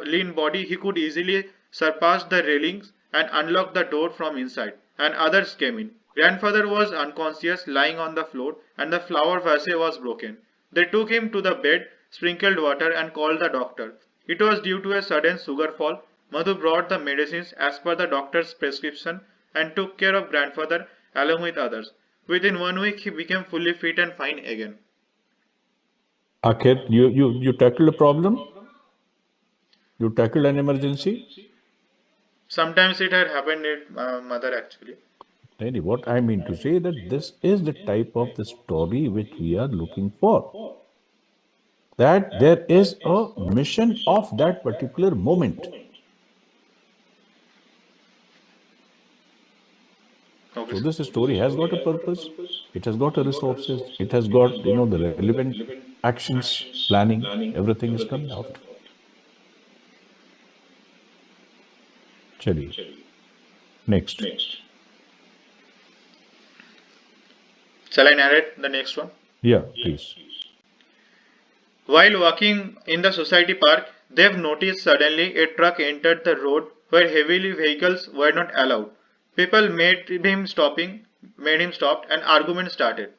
Speaker 1: lean body, he could easily surpass the railings and unlock the door from inside. And others came in. Grandfather was unconscious, lying on the floor, and the flower vase was broken. They took him to the bed, sprinkled water, and called the doctor. It was due to a sudden sugar fall. Madhu brought the medicines as per the doctor's prescription and took care of grandfather along with others. Within 1 week, he became fully fit and fine again.
Speaker 2: Akhir, you tackled a problem, you tackled an emergency.
Speaker 1: Sometimes it had happened with mother actually.
Speaker 2: What I mean to say that this is the type of the story which we are looking for. That there is a mission of that particular moment.
Speaker 1: Okay,
Speaker 2: So
Speaker 1: sir.
Speaker 2: this story has got a purpose. It has got a resources. It has got the relevant actions, planning. Everything is coming out. Chaliye. Next.
Speaker 1: Shall I narrate the next one?
Speaker 2: Yeah, please.
Speaker 1: While walking in the society park, Dev noticed suddenly a truck entered the road where heavy vehicles were not allowed. People made him stop, and argument started.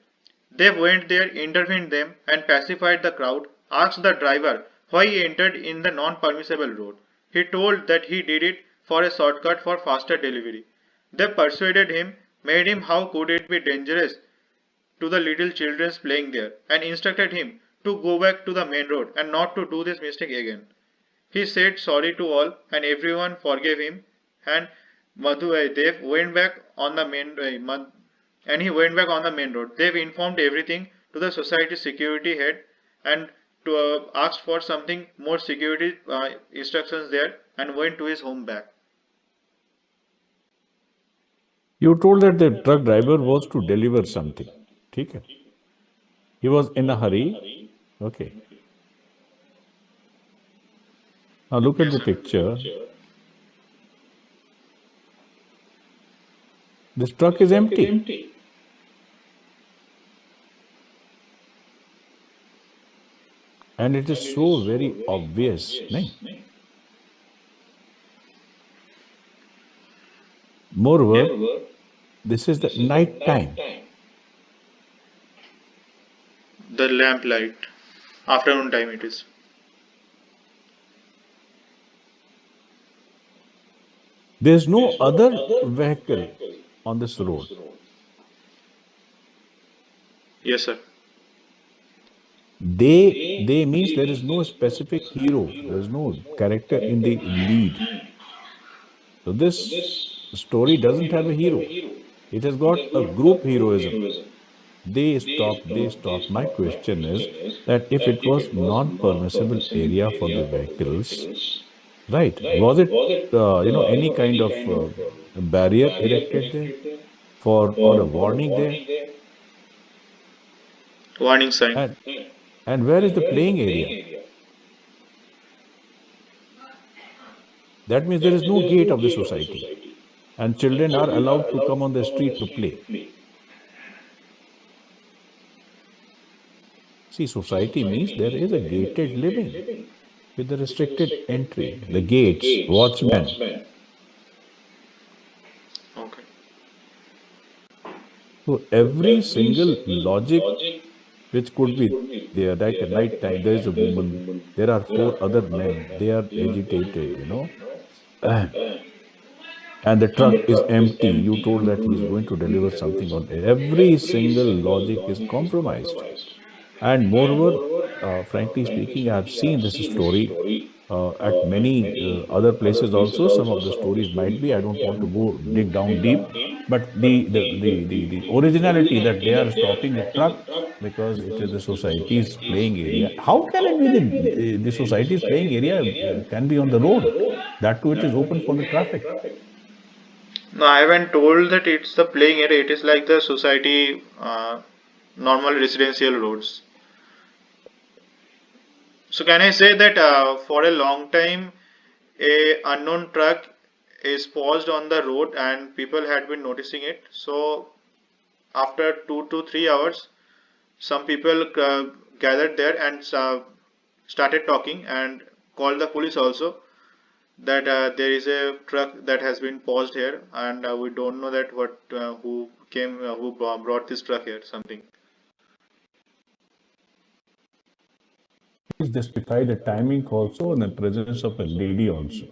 Speaker 1: Dev went there, intervened them, and pacified the crowd. Asked the driver why he entered in the non-permissible road. He told that he did it for a shortcut for faster delivery. They persuaded him, made him how could it be dangerous to the little children playing there, and instructed him to go back to the main road and not to do this mistake again. He said sorry to all, and everyone forgave him. And Dev went back on the and he went back on the main road. Dev informed everything to the society security head and to ask for something more security instructions there, and went to his home back.
Speaker 2: You told that the truck driver was to deliver something. Okay. He was in a hurry. Okay. Now look at
Speaker 1: Yes,
Speaker 2: the
Speaker 1: sir.
Speaker 2: picture. This truck is empty. And it is so very obvious. Nahin? Moreover, this is the night time.
Speaker 1: The lamp light. Afternoon time it is.
Speaker 2: There's no other vehicle on this road.
Speaker 1: Yes, sir.
Speaker 2: They means there is no specific hero. There is no character in the lead. So this story doesn't have a hero. It has got a group heroism. They stop, they stop. My question is that if it was non-permissible area for the vehicles, right? Was it any kind of barrier erected there for or a warning there?
Speaker 1: Warning sign.
Speaker 2: And and where is the playing area? That means there is no gate of the society, and children are allowed to come on the street to play. See, society means there is a gated living with the restricted entry, the gates, watchmen.
Speaker 1: Okay.
Speaker 2: So every single logic which could be there, like at night time, there is a woman, there are four other men, they are agitated, and the truck is empty. You told that he is going to deliver something on every single logic is compromised. And moreover, frankly speaking, I have seen this story at many other places also. Some of the stories might be, I don't want to go dig down deep, but the originality that they are stopping the truck because it is the society's playing area. How can it be the society's playing area can be on the road? That too, it is open for the traffic.
Speaker 1: No, I haven't told that it's the playing area. It is like the society, normal residential roads. So can I say that for a long time, a unknown truck is paused on the road and people had been noticing it. So after 2 to 3 hours, some people gathered there and started talking and called the police also that there is a truck that has been paused here and we don't know that what who came who brought this truck here something.
Speaker 2: justify the timing also in the presence of a lady also.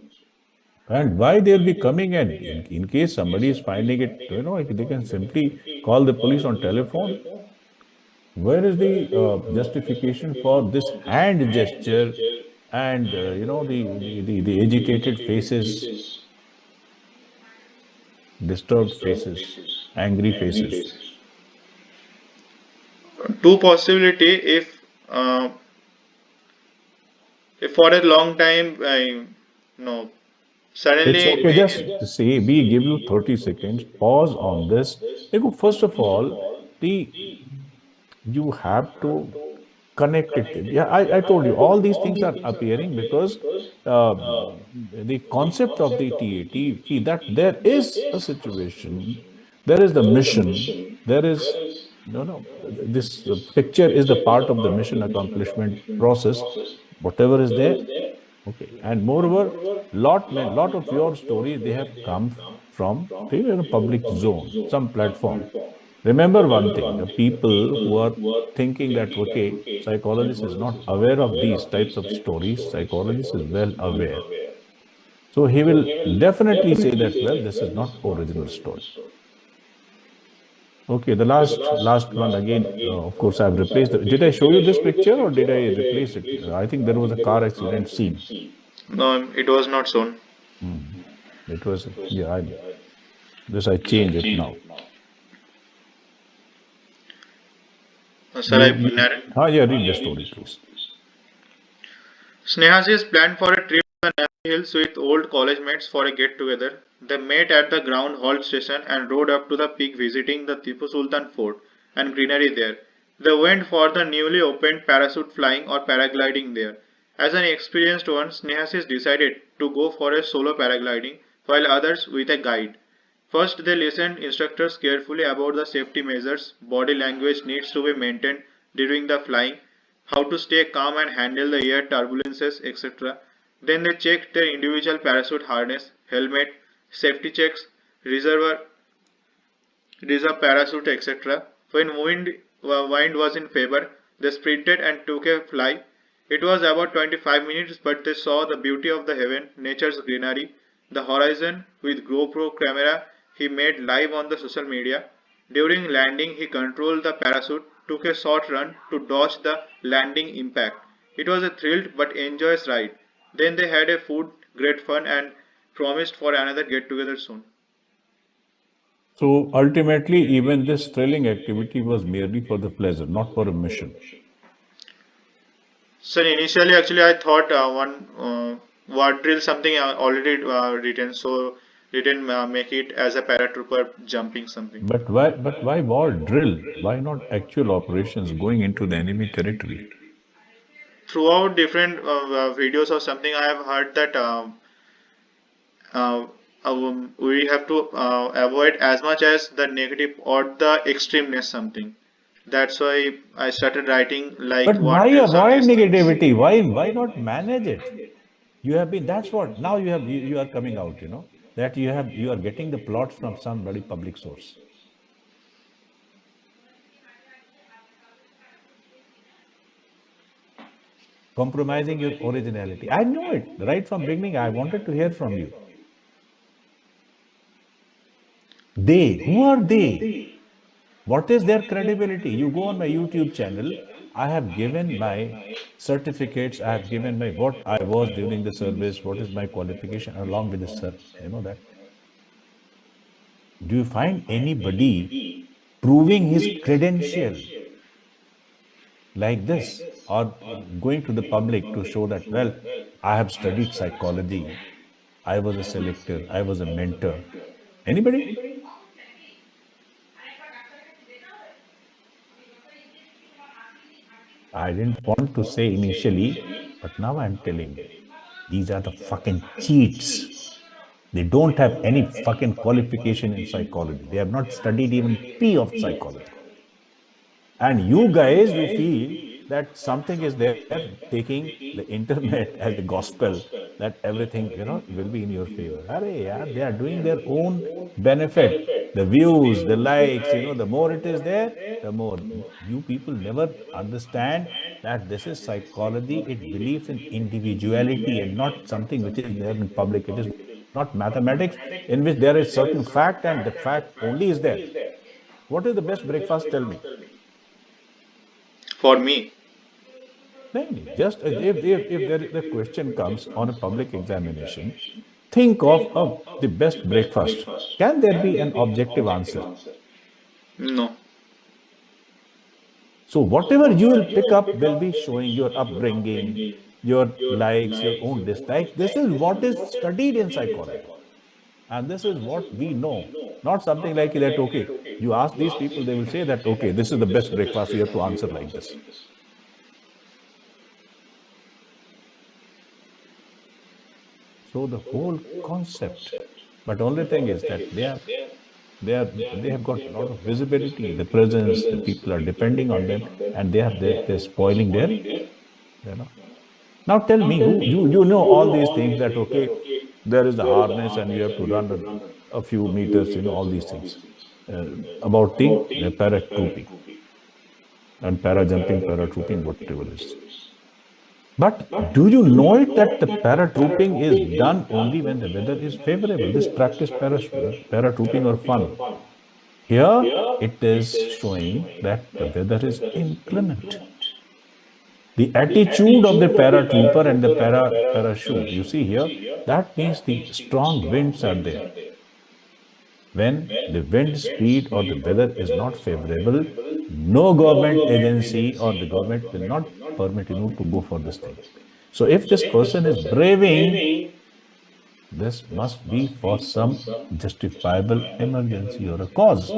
Speaker 2: And why they'll be coming, and in case somebody is finding it, they can simply call the police on telephone. Where is the justification for this hand gesture and the agitated faces, disturbed faces, angry faces?
Speaker 1: Two possibility if for a long time I no
Speaker 2: It's
Speaker 1: suddenly
Speaker 2: okay. Just say we give you 30 seconds. Pause on this. First of all, the you have to connect it. Yeah, I told you all these things are appearing because uh, the concept of the TAT, see that there is a situation, there is the mission, there is no, this picture is the part of the mission accomplishment process, whatever is there. Okay, and moreover, lot of your stories they have come from the public zone, some platform. Remember one thing: the people who are thinking that okay, psychologist is not aware of these types of stories. Psychologist is well aware, so he will definitely say that well, this is not original story. Okay, the last one again. Of course, I've replaced. Did I show you this picture or did I replace it? I think there was a car accident scene.
Speaker 1: no, it was not shown.
Speaker 2: Hmm. It was, yeah, this I change it now.
Speaker 1: Shall I
Speaker 2: You,
Speaker 1: narrate?
Speaker 2: yeah, read the story, please.
Speaker 1: Snehasi's planned for a trip to the Nandi Hills with old college mates for a get together. They met at the ground halt station and rode up to the peak visiting the Tipu Sultan fort and greenery there. They went for the newly opened parachute flying or paragliding there. As an experienced one, Snehasis decided to go for a solo paragliding while others with a guide. First, they listened instructors carefully about the safety measures, body language needs to be maintained during the flying, how to stay calm and handle the air turbulences, etc. Then they checked their individual parachute harness, helmet, safety checks, reservoir, reserve parachute, etc. When wind was in favor, they sprinted and took a fly. It was about 25 minutes, but they saw the beauty of the heaven, nature's greenery, the horizon with GoPro camera he made live on the social media. During landing, he controlled the parachute, took a short run to dodge the landing impact. It was a thrilled but enjoyous ride. Then they had a food, great fun, and promised for another get together soon.
Speaker 2: So ultimately, even this thrilling activity was merely for the pleasure, not for a mission.
Speaker 1: So initially, actually, I thought one word drill something already written, so didn't make it as a paratrooper jumping something.
Speaker 2: But why? But why war drill? Why not actual operations going into the enemy territory?
Speaker 1: Throughout different videos or something, I have heard that uh, we have to avoid as much as the negative or the extremeness something. That's why I started writing like
Speaker 2: But why
Speaker 1: what drills on
Speaker 2: avoid
Speaker 1: these things.
Speaker 2: negativity? Why not manage it? You have been. That's what now you are coming out. That you are getting the plots from somebody public source, compromising your originality. I know it right from beginning. I wanted to hear from you. They, who are they? What is their credibility? You go on my YouTube channel. I have given my certificates. I have given my what I was during the service. What is my qualification along with the sir. You know that. Do you find anybody proving his credential like this or going to the public to show that, well, I have studied psychology. I was a selector. I was a mentor. Anybody? I didn't want to say initially, but now I'm telling you, these are the fucking cheats. They don't have any fucking qualification in psychology. They have not studied even P of psychology. And you guys, you feel that something is there taking the internet as the gospel, that everything, will be in your favor. Arey, yaar, they are doing their own benefit. The views, the likes, the more it is there, the more. You people never understand that this is psychology. It believes in individuality and not something which is there in public. It is not mathematics in which there is certain fact and the fact only is there. What is the best breakfast? Tell me.
Speaker 1: For me,
Speaker 2: Just if there the question comes on a public examination, think of the best breakfast. Can there be an objective answer?
Speaker 1: no.
Speaker 2: So whatever you will pick up will be showing your upbringing, your likes, your own dislikes. This is what is studied in psychology. And this is what we know. Not something like that, okay, you ask these people, they will say that, okay, this is the best breakfast, you have to answer like this. So the whole concept, but only thing is that they have got a lot of visibility, the presence, the people are depending on them, and they're spoiling their, you know. Now tell me, who you know all these things that okay, there is a harness and you have to run a few meters, all these things about the paratrooping and para jumping, paratrooping, whatever it is. But do you know it that the paratrooping is done only when the weather is favorable? This practice paratrooping or fun. Here it is showing that the weather is inclement. The attitude of the paratrooper and the parachute, you see here, that means the strong winds are there. When the wind speed or the weather is not favorable, no government agency or the government will not permit you to go for this thing. So if this person is braving, this must be for some justifiable emergency or a cause.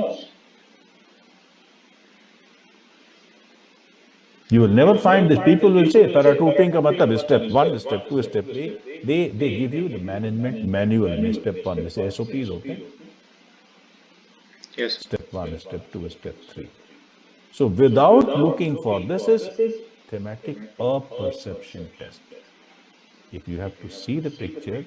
Speaker 2: You will never find this. People will say paratrooping ka matlab is step 1, step 2, step 3. They give you the management manual. Mein step 1 जैसे SOPs होते हैं.
Speaker 1: Yes.
Speaker 2: Step 1, step 2, step 3. So without looking for this is thematic perception test. If you have to see the picture,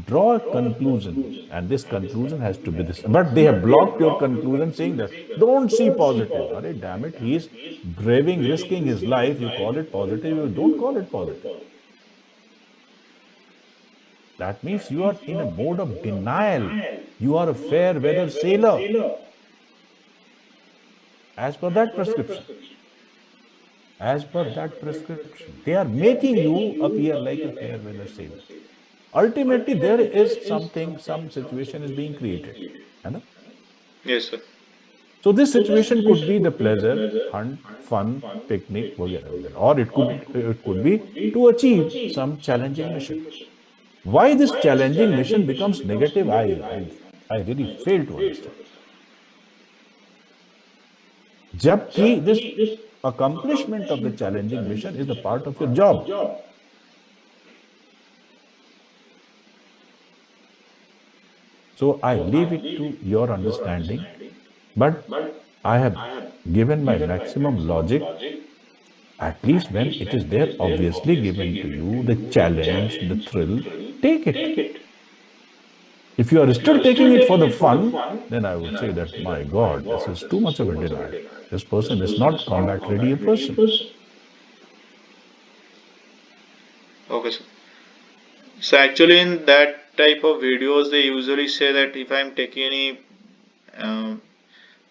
Speaker 2: draw a conclusion, and this conclusion has to be this. But they have blocked your conclusion saying that don't see positive. Arey, damn it, he is braving, risking his life. You call it positive, you don't call it positive. That means you are in a mode of denial. You are a fair weather sailor as per that prescription. As per that prescription, they are making you appear like a fair weather sailor. Ultimately, there is something, some situation is being created.
Speaker 1: Yes, sir.
Speaker 2: So this situation could be the pleasure, hunt, fun, picnic, वगैरह, or it could be to achieve some challenging mission. Why this challenging mission becomes negative, I really fail to understand. Jabki this accomplishment of the challenging mission is a part of your job. So I leave it to your understanding, but I have given my maximum logic. At least when it is there, obviously given to you, the challenge, the thrill, take it. If you are still taking it for the fun, then I would say that, my God, this is too much of a denial. This person is not combat ready a person.
Speaker 1: Okay, sir. So actually, in that type of videos, they usually say that if I'm taking any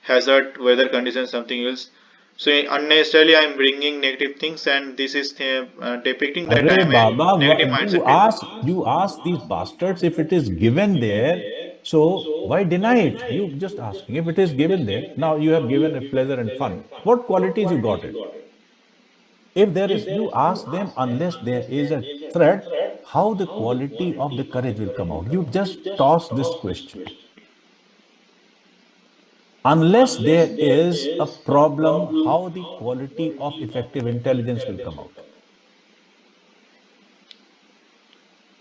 Speaker 1: hazard, weather conditions, something else, so unnecessarily I'm bringing negative things, and this is depicting that I
Speaker 2: Arey
Speaker 1: am a
Speaker 2: Baba,
Speaker 1: negative mindset people.
Speaker 2: you ask these bastards if it is given there. So why deny it? You just asking if it is given there. Now you have given a pleasure and fun. What qualities you got it? If there is, you ask them unless there is a threat, how the quality of the courage will come out. You just toss this question. Unless there is a problem, how the quality of effective intelligence will come out.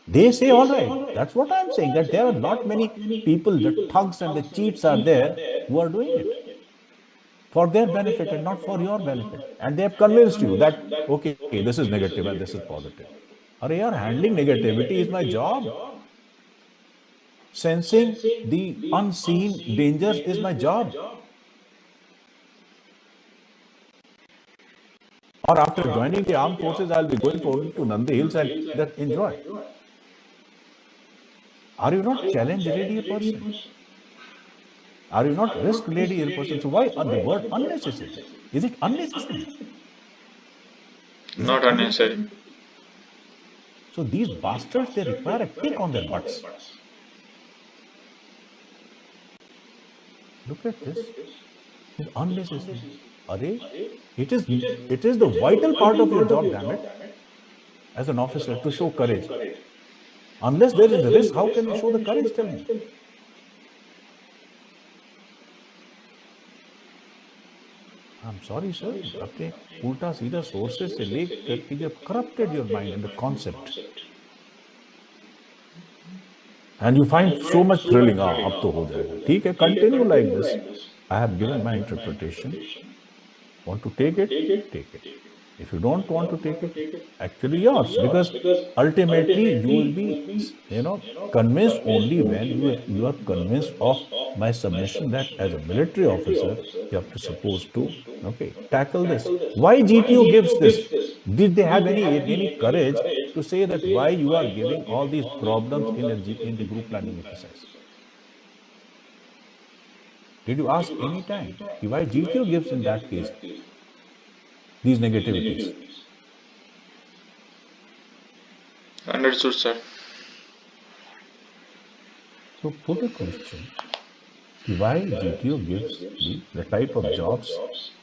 Speaker 2: They say, all right, that's what I'm saying, that there are not many people, the thugs and the cheats are there who are doing it for their benefit and not for your benefit. And they have convinced you that, okay, this is negative and this is positive. Arey yaar, handling negativity is my job. Sensing the unseen dangers is my job. Or after joining the armed forces, I'll be going only to Nandi Hills and that enjoy. Are you not challenge ready a person? Are you not risk ready a person? So why the word unnecessary? Is it unnecessary? Is
Speaker 1: Not
Speaker 2: it
Speaker 1: unnecessary.
Speaker 2: unnecessary? So these bastards, they require a kick on their butts. Look at this. It's unnecessary. Array, it is the vital part of your job, damn it, as an officer to show courage. Unless there is a risk, how can you show the courage? Tell me. I'm sorry, sir. अपने उल्टा सीधा sources से ले करके you have corrupted your mind and the concept. And you find so much thrilling. अब तो हो जाएगा. ठीक है, continue like this. I have given my interpretation. Want to take it? Take it. If you don't want to take it, actually yours, because ultimately you will be, convinced only when you are convinced of my submission that as a military officer you have to supposed to tackle this. Why GTO gives this? Did they have any courage to say that why you are giving all these problems in the group planning exercise? Did you ask any time why GTO gives in that case these negativities?
Speaker 1: Understood, sir.
Speaker 2: So put a question. Why GTO gives the type of jobs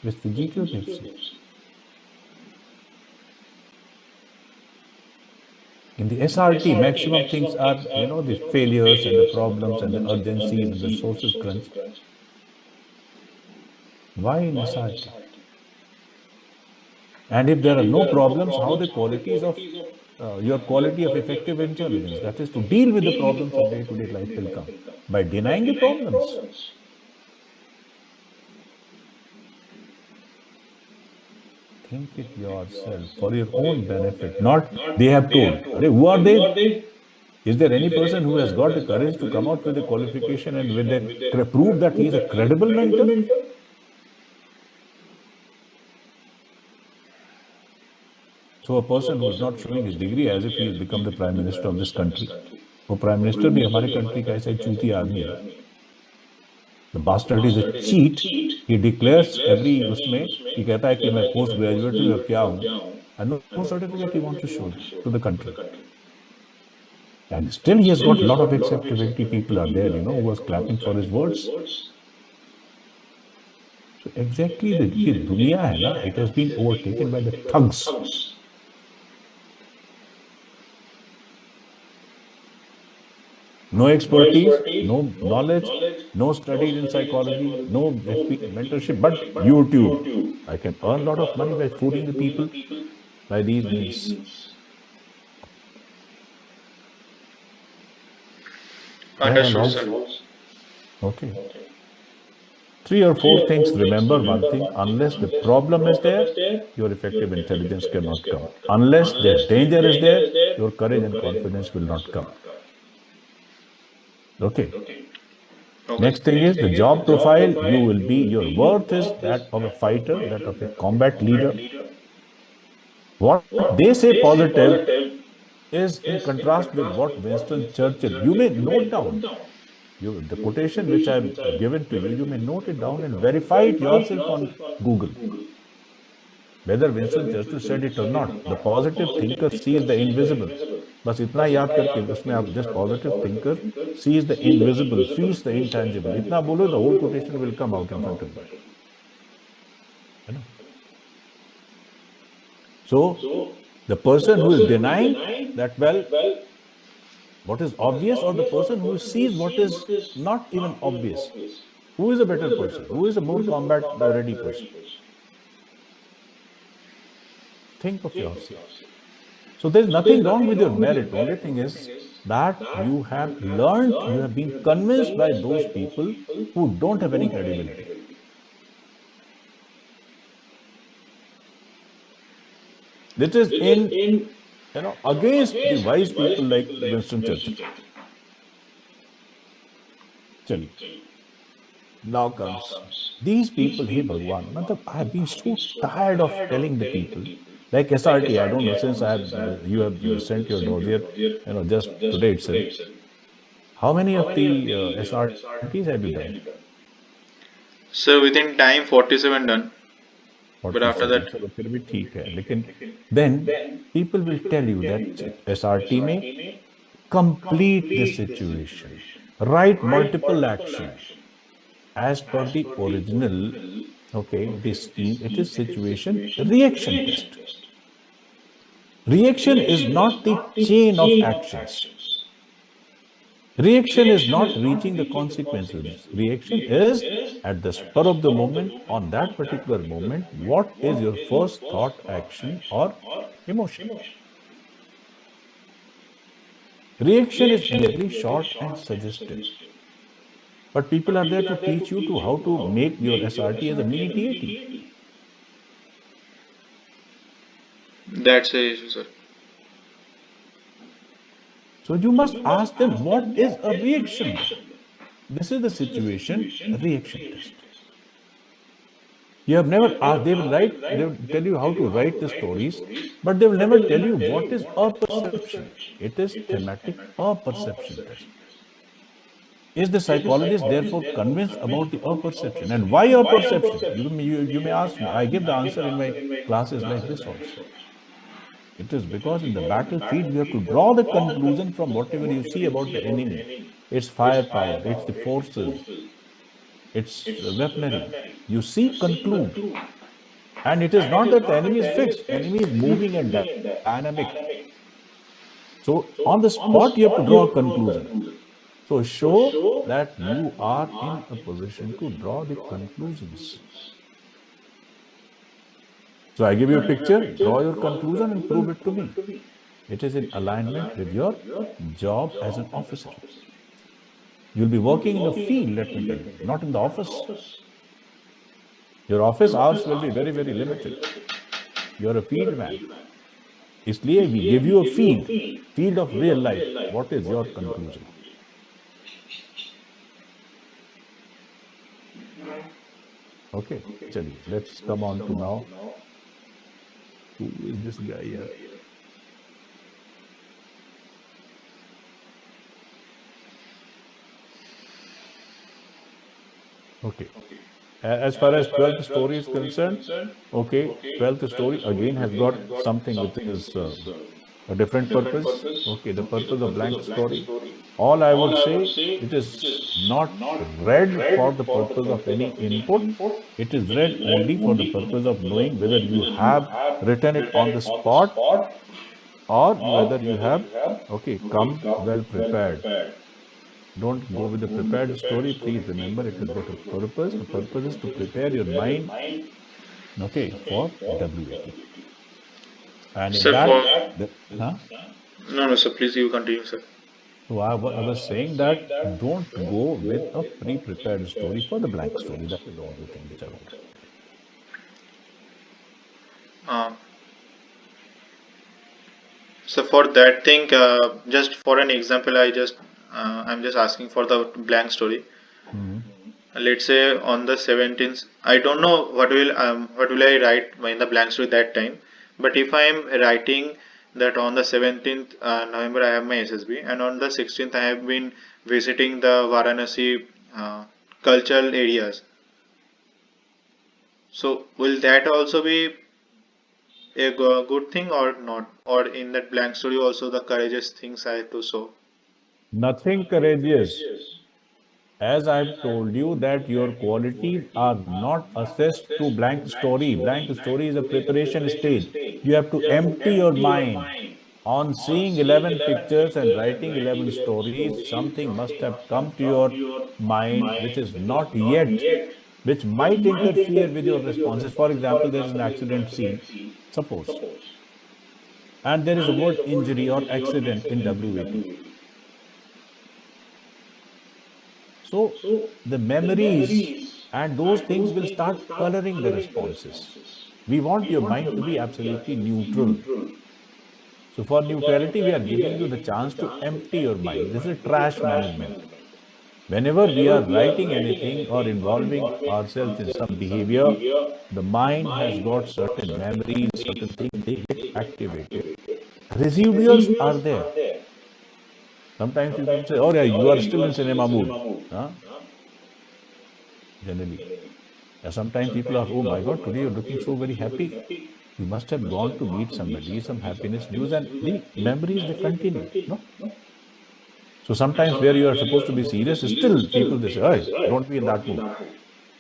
Speaker 2: which the GTO gives you. In the SRT, maximum things are, the failures and the problems and the urgencies and the resources crunch. Why in SRT? And if there are no problems, how the qualities of your quality of effective intelligence, that is to deal with the problems of day-to-day life, will come? By denying the problems. Think it yourself for your own benefit, not they have told. Who are they? Is there any person who has got the courage to come out with a qualification and with a prove that he is a credible mentor? So a person who is not showing his degree as if he has become the prime minister of this country. वो prime minister भी हमारे country का ऐसा चूतिया आदमी है. The bastard is a cheat. He declares every उसमें कि कहता है कि मैं post graduate हूँ या क्या हूँ, and no certificate he wants to show to the country. And still he has got a lot of acceptability. People are there, who was clapping for his words. So exactly ये दुनिया है ना, it has been overtaken by the thugs. No expertise, no knowledge, no studies in psychology, no experience, mentorship, but YouTube. I can earn a lot of money by fooling the people by these means.
Speaker 1: Understood, sir.
Speaker 2: Okay. 3 or 4 things. Remember one thing: unless the problem is there, your effective intelligence cannot come. Unless the danger is there, your courage and confidence will not come. Okay. Next thing is the job profile. You will be, your worth is that of a fighter, that of a combat leader. What they say positive is in contrast with what Winston Churchill. You may note down the quotation which I have given to you. You may note it down and verify it yourself on Google. Whether Winston Churchill said it or not, the positive thinker sees the invisible. बस इतना याद करके उसमें आप just positive thinker sees the invisible, feels the intangible. इतना बोलो, the whole quotation will come out in front of you. है ना? So the person who is denying that, well, what is obvious, or the person who sees what is not even obvious, who is a better person? Who is a more combat ready person? Think of yourself. So there's nothing wrong with your merit. Only thing is that you have learned, you have been convinced by those people who don't have any credibility. This is in, against the wise people like Winston Churchill. चलिए, Now comes these people, hey Bhagwan, matlab, I have been so tired of telling the people, like SRT, I don't know, since I have, you have sent your dossier, just today itself. How many of the SRTs have you done?
Speaker 1: So within time 47 done. But after
Speaker 2: 47.
Speaker 1: that,
Speaker 2: चलो फिर भी ठीक है, लेकिन then people will tell you that SRT में complete the situation, write multiple action as per the original. Okay, this scheme, it is situation reaction test. Reaction is not the chain of actions. Reaction is not reaching the consequences. Reaction is at the spur of the moment, on that particular moment, what is your first thought, action, or emotion? Reaction is merely short and suggestive. But people are there to teach you to how to make your SRT as a mini TAT.
Speaker 1: that's the issue, sir.
Speaker 2: So you must ask them, what is a reaction then? This is the situation reaction test. You have never asked, they will tell you how to write the stories, but they will never tell you what is a perception. It is thematic perception test. Is the psychologist therefore convinced about the perception? And why perception? You may ask me. I give the answer in my classes like this also. It is because in the battlefield you have to draw the conclusion from whatever you see about the enemy. Its firepower, its the forces, its weaponry. You see, conclude. And it is not that the enemy is fixed, enemy is moving and dynamic. So on the spot, you have to draw a conclusion. So show that you are in a position to draw the conclusions. So I give you a picture, draw your conclusion and prove it to me. It is in alignment with your job as an officer. You'll be working in the field, let me tell you, not in the office. Your office hours will be very, very limited. You're a field man. इसलिए we give you a field of real life. What is your conclusion? Okay, चलिए, let's come on to now. Who is this guy here? Okay. As far as 12th story is concerned, okay, 12th story again has got something which is a different purpose. Okay, the purpose of blank story. All I would say, it is not read for the purpose of any input. It is read only for the purpose of knowing whether you have written it on the spot or whether you have, okay, come well prepared. Don't go with the prepared story. Please remember it has got a purpose. The purpose is to prepare your mind, okay, for WAT. And in
Speaker 1: Sir,
Speaker 2: that, huh?
Speaker 1: no, no, sir, please you continue, sir.
Speaker 2: So I was saying that don't go with a pre-prepared story for the blank story. That is the only thing which I want to tell you.
Speaker 1: Um, so for that thing, just for an example, I'm just asking for the blank story. Let's say on the 17th, I don't know what will I write in the blank story that time, but if I am writing that on the 17th November I have my SSB, and on the 16th I have been visiting the Varanasi cultural areas. So will that also be a good thing or not? Or in that blank story also the courageous things I have to show?
Speaker 2: Nothing courageous. As I've told you that your qualities are not assessed through blank story. Blank story is a preparation stage. You have to empty your mind. On seeing 11 pictures and writing 11 stories, something must have come to your mind which is not yet, which might interfere with your responses. For example, there is an accident scene, suppose, and there is a word injury or accident in WAT. So the memories and those things will start coloring the responses. We want your mind to be absolutely neutral. So for neutrality, we are giving you the chance to empty your mind. This is trash management. Whenever we are writing anything or involving ourselves in some behavior, the mind has got certain memories, certain things, they get activated. Residuals are there. Sometimes people say, oh, yeah, you are still in cinema mood. Huh? Generally. Yeah, sometimes people are, oh my God, today you're looking so very happy. You must have gone to meet somebody, some happiness news, and the memories they continue. No? So sometimes where you are supposed to be serious, still people they say, hey, don't be in that mood.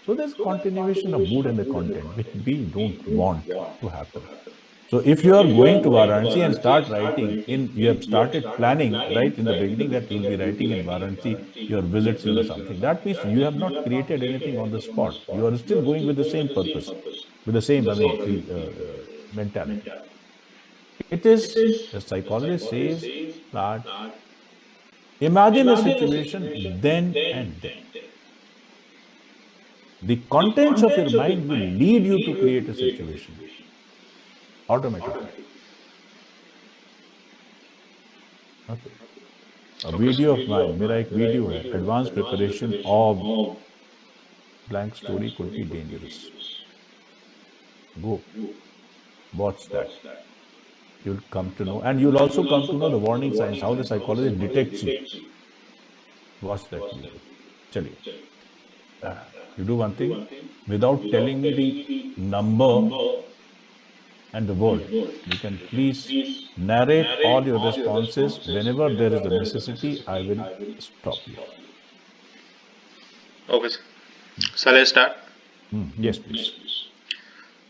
Speaker 2: So there's continuation of mood and the content, which we don't want to happen. So if you are going to Varanasi and start writing you have started planning right in the beginning that you will be writing in Varanasi your visits, something. That means you have not created anything on the spot. You are still going with the same purpose, with the same, the mentality. It is, the psychologist says that imagine a situation then and there. The contents of your mind will lead you to create a situation automatically. Okay. A
Speaker 1: Okay, sir.
Speaker 2: Video of mine मेरा एक video है advance preparation of blank story could be dangerous. Go watch that. You'll come to know, and you'll also come to know the warning signs, how the psychologist detects you. Watch that video. Chaliye. You do one thing, without telling me the number and the word, you can please narrate all your responses. Whenever there is a necessity, I will stop you.
Speaker 1: Okay, sir. Shall I start?
Speaker 2: Yes, please.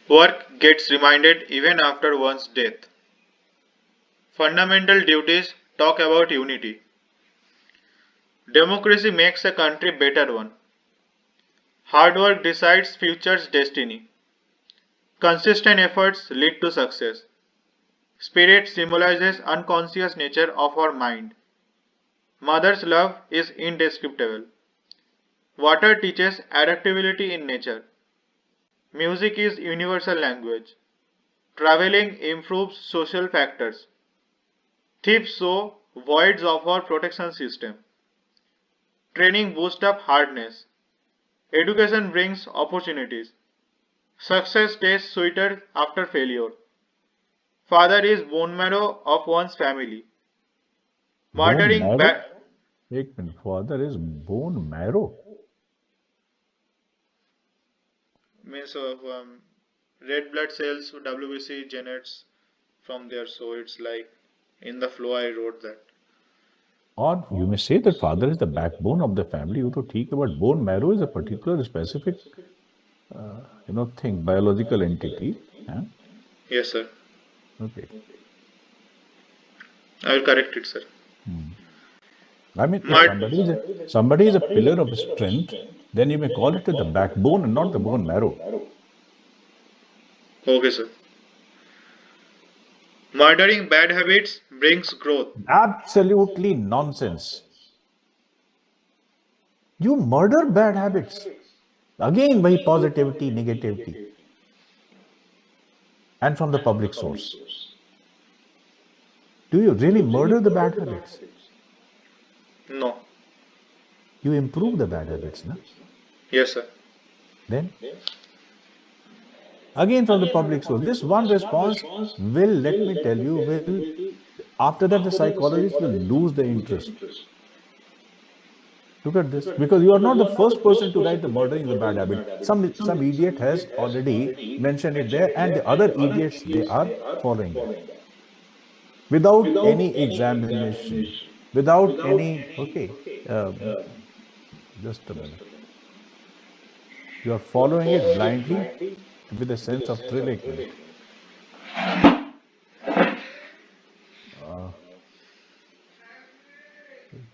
Speaker 1: Work gets reminded even after one's death. Fundamental duties talk about unity. Democracy makes a country better one. Hard work decides future's destiny. Consistent efforts lead to success. Spirit symbolizes unconscious nature of our mind. Mother's love is indescribable. Water teaches adaptability in nature. Music is universal language. Traveling improves social factors. Thieves show voids of our protection system. Training boosts up hardness. Education brings opportunities. Success tastes sweeter after failure. Father is bone marrow of one's family.
Speaker 2: Bone
Speaker 1: Murdering
Speaker 2: marrow?
Speaker 1: ba-
Speaker 2: एक minute. Father is bone marrow.
Speaker 1: means red blood cells WBC generates from there, so it's like in the flow I wrote that.
Speaker 2: Or you may say that father is the backbone of the family. You to ठीक है, but bone marrow is a particular specific, thing, biological entity. Huh?
Speaker 1: Yes, sir.
Speaker 2: Okay.
Speaker 1: I will correct it, sir.
Speaker 2: I mean, if
Speaker 1: Mud.
Speaker 2: somebody is a pillar of strength, then you may call it the backbone and not the bone marrow.
Speaker 1: Okay, sir. Murdering bad habits brings growth.
Speaker 2: Absolutely nonsense. You murder bad habits. Again, by positivity, negativity, and from the public source. Do you really murder the bad habits?
Speaker 1: No.
Speaker 2: You improve the bad habits, na?
Speaker 1: Yes, sir.
Speaker 2: Then, again from the public source, this one response will, let me tell you, will, after that, the psychologist will lose the interest. Look at this, because you are not the first person to write the murdering is a bad habit. Some idiot has already mentioned it there, and the other idiots, they are following that. Without any examination, without any, okay, just a minute. You are following it blindly with a sense of thrill. Ek minute.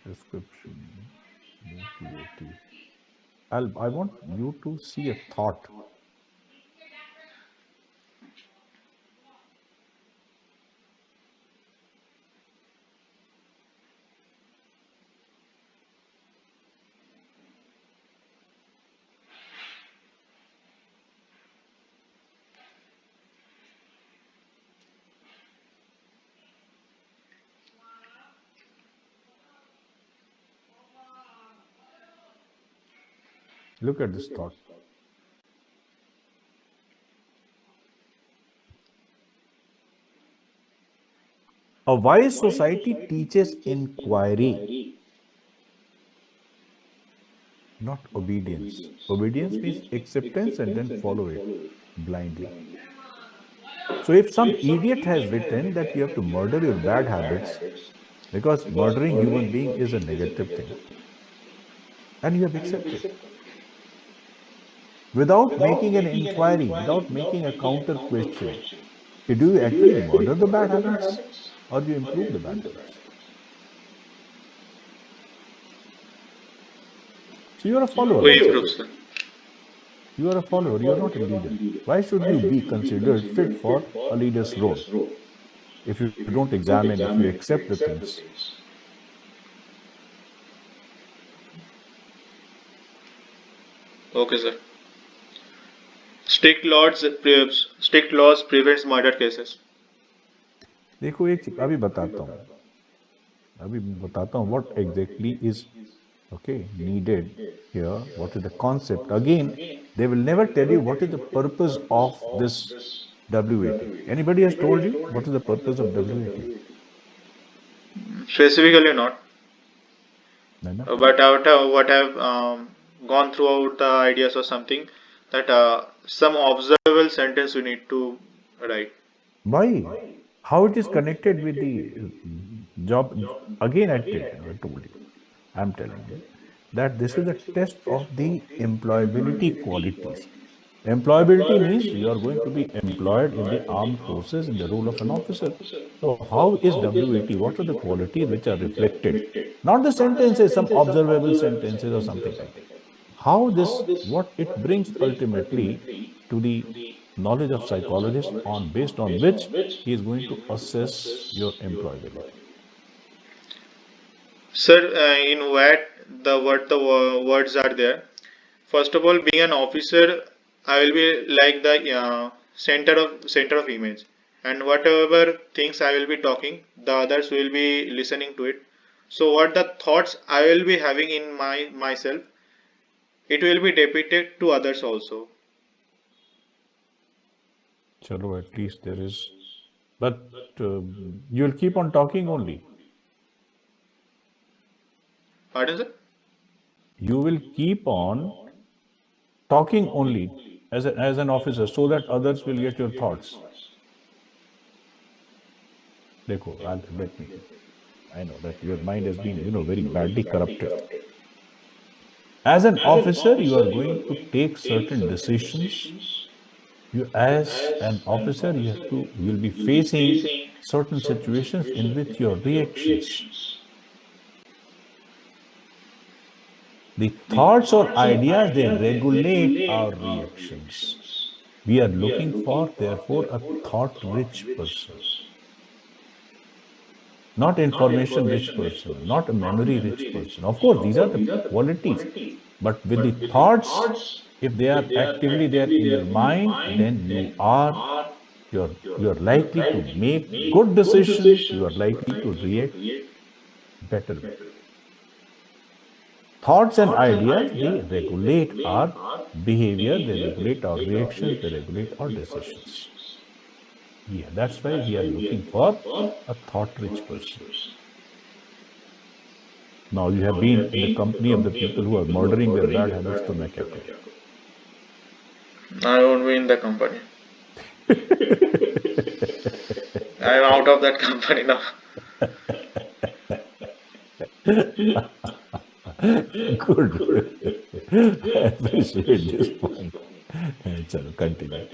Speaker 2: Description. Motivate. I want you to see a thought. Look at this thought. A wise society teaches inquiry, not obedience. Obedience means acceptance and then follow it blindly. So if some idiot has written that you have to murder your bad habits because murdering human being is a negative thing, and you have accepted without making an inquiry, without making a counter question, do you actually murder the bad habits or do you improve the bad habits? So you are a follower,
Speaker 1: We
Speaker 2: basically.
Speaker 1: improve, sir.
Speaker 2: You are a follower, you are not a leader. Why should you be considered fit for a leader's role if you don't examine, if you accept the things?
Speaker 1: Okay, sir. Strict laws prevents murder cases.
Speaker 2: देखो एक चीज अभी बताता हूँ what exactly is okay needed here, what is the concept. Again, they will never tell you what is the purpose of this WAT. Anybody has told you what is the purpose of WAT?
Speaker 1: Specifically not.
Speaker 2: No, no.
Speaker 1: But what I've gone throughout the ideas or something that some observable sentence we need to write.
Speaker 2: Why? How it is connected with the job? Again, I told you, I'm telling you that this is a test of the employability qualities. Employability means you are going to be employed in the armed forces in the role of an officer. So, how is WAT? What are the qualities which are reflected? Not the sentences, some observable sentences or something like that. How this, what it brings ultimately to the knowledge of psychologist on based on which he is going to assess your employability.
Speaker 1: Sir, in what words are there? First of all, being an officer, I will be like the center of image, and whatever things I will be talking, the others will be listening to it. So what the thoughts I will be having in myself, it will be depicted to others also.
Speaker 2: Chalo, at least there is, but you'll keep on talking only.
Speaker 1: Pardon, sir?
Speaker 2: You will keep on talking only as an officer so that others will get your thoughts. Dekho, let me. I know that your mind has been, very badly corrupted. As an officer, you are going to take certain decisions. You, as an officer, you'll be facing certain situations in which your reactions, the thoughts or ideas, they regulate our reactions. We are looking for, therefore, a thought rich person, not information rich person, not a memory rich person. Of course, these are the qualities. But with the thoughts, if they are actively there in your mind, then you're likely to make good decisions, you are likely to react better way. Thoughts and ideas, they regulate our behavior, they regulate our reactions, they regulate our decisions. Yeah, that's why we are looking for a thought rich person. Now you have been in the company of the people who are murdering their bad habits, तो मैं क्या
Speaker 1: I won't be in the company. I'm out of that company now.
Speaker 2: Good. I appreciate this point. Chalo, continue.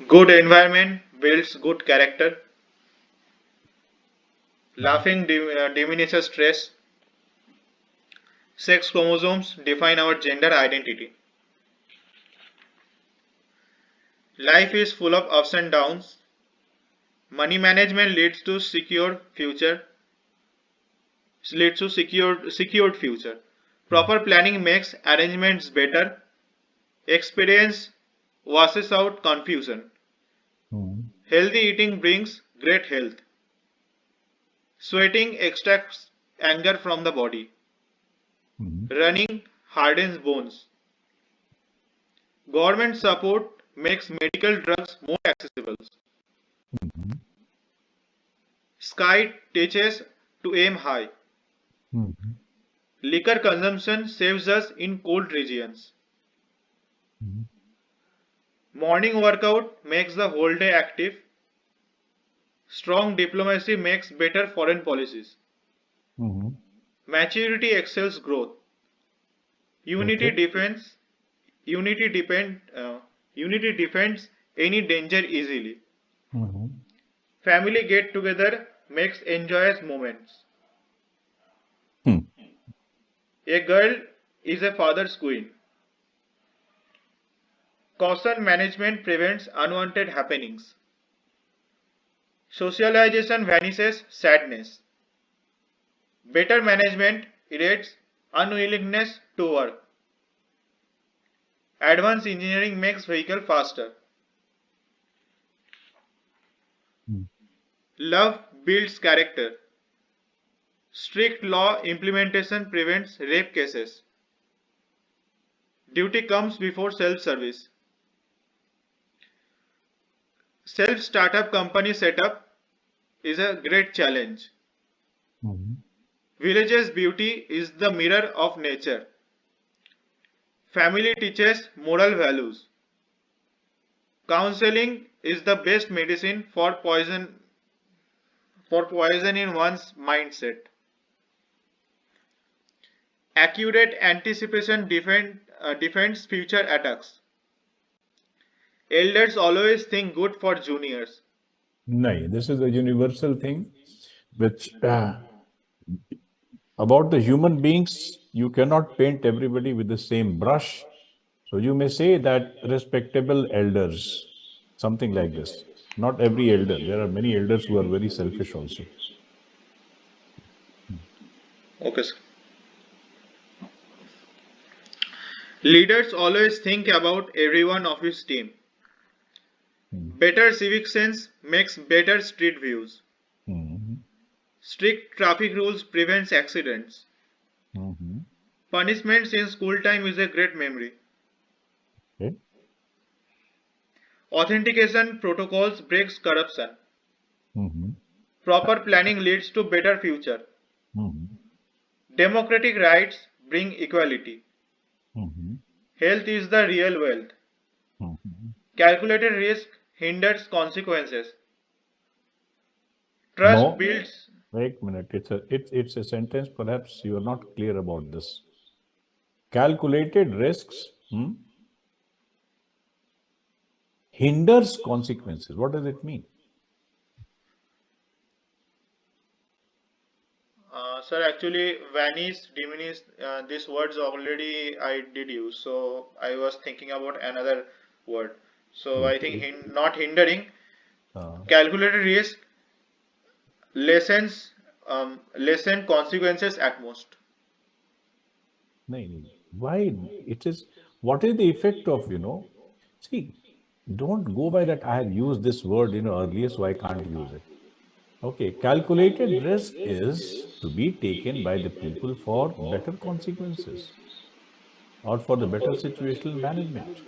Speaker 1: Good environment builds good character. Laughing diminishes stress. Sex chromosomes define our gender identity. Life is full of ups and downs. Money management leads to secured future. Proper planning makes arrangements better. Experience washes out confusion.
Speaker 2: Hmm.
Speaker 1: Healthy eating brings great health. Sweating extracts anger from the body.
Speaker 2: Mhm.
Speaker 1: Running hardens bones. Government support makes medical drugs more accessible.
Speaker 2: Mhm.
Speaker 1: Sky teaches to aim high.
Speaker 2: Mhm.
Speaker 1: Liquor consumption saves us in cold regions.
Speaker 2: Mhm.
Speaker 1: Morning workout makes the whole day active. Strong diplomacy makes better foreign policies.
Speaker 2: Mhm.
Speaker 1: Maturity excels growth. Unity
Speaker 2: Okay.
Speaker 1: defends unity depend unity defends any danger easily.
Speaker 2: Mhm.
Speaker 1: Family get together makes enjoyous moments.
Speaker 2: Hmm.
Speaker 1: A girl is a father's queen. Caution management prevents unwanted happenings. Socialization vanishes sadness. Better management erases unwillingness to work. Advanced engineering makes vehicle faster.
Speaker 2: Hmm.
Speaker 1: Love builds character. Strict law implementation prevents rape cases. Duty comes before self-service. Self-startup company setup is a great challenge.
Speaker 2: Mhm.
Speaker 1: Village's beauty is the mirror of nature. Family teaches moral values. Counseling is the best medicine for poison in one's mindset. Accurate anticipation defends future attacks. Elders always think good for juniors.
Speaker 2: No, this is a universal thing which about the human beings, you cannot paint everybody with the same brush. So you may say that respectable elders, something like this. Not every elder. There are many elders who are very selfish also.
Speaker 1: Okay, sir. Leaders always think about everyone of his team.
Speaker 2: Hmm.
Speaker 1: Better civic sense makes better street views.
Speaker 2: Mhm.
Speaker 1: Strict traffic rules prevents accidents.
Speaker 2: Mhm.
Speaker 1: Punishments in school time is a great memory.
Speaker 2: Okay.
Speaker 1: Authentication protocols breaks corruption.
Speaker 2: Mhm.
Speaker 1: Proper planning leads to better future.
Speaker 2: Mhm.
Speaker 1: Democratic rights bring equality.
Speaker 2: Mhm.
Speaker 1: Health is the real wealth.
Speaker 2: Mhm.
Speaker 1: Calculated risk hinders consequences. Trust
Speaker 2: No,
Speaker 1: builds.
Speaker 2: wait a minute. It's a sentence. Perhaps you are not clear about this. Calculated risks hinders consequences. What does it mean?
Speaker 1: Sir, actually, vanish, diminish, these words already I did use. So I was thinking about another word. So I think
Speaker 2: Okay.
Speaker 1: not hindering,
Speaker 2: Uh,
Speaker 1: calculated risk lessens lessen consequences at most.
Speaker 2: no, why it is? What is the effect of See, don't go by that. I have used this word earlier, so I can't use it. Okay, calculated risk is to be taken by the people for better consequences or for the better situational management.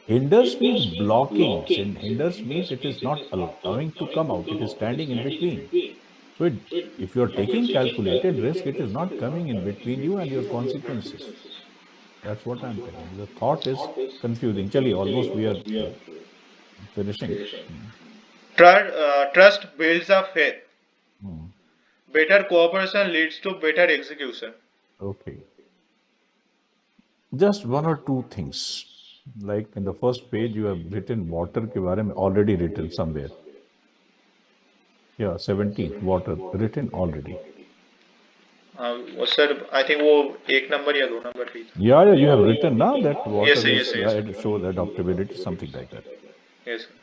Speaker 2: Hinders means blocking. Hinders means it is not allowing to come out. It is standing in between. So if you're taking calculated risk, it is not coming in between you and your consequences. That's what I'm telling you. The thought is confusing. Chali, almost we are finishing.
Speaker 1: Trust builds up faith.
Speaker 2: Hmm.
Speaker 1: Better cooperation leads to better execution.
Speaker 2: Okay. Just one or two things. Like in the first page, you have written water ke baare mein already written somewhere. Yeah, 17th, water, written already.
Speaker 1: Sir I think वो एक number या दो number पे था.
Speaker 2: Yeah, you have written now that
Speaker 1: Yes
Speaker 2: water
Speaker 1: sir, yes
Speaker 2: is
Speaker 1: sir, yes sir.
Speaker 2: shows adaptability, something like that.
Speaker 1: Yes sir.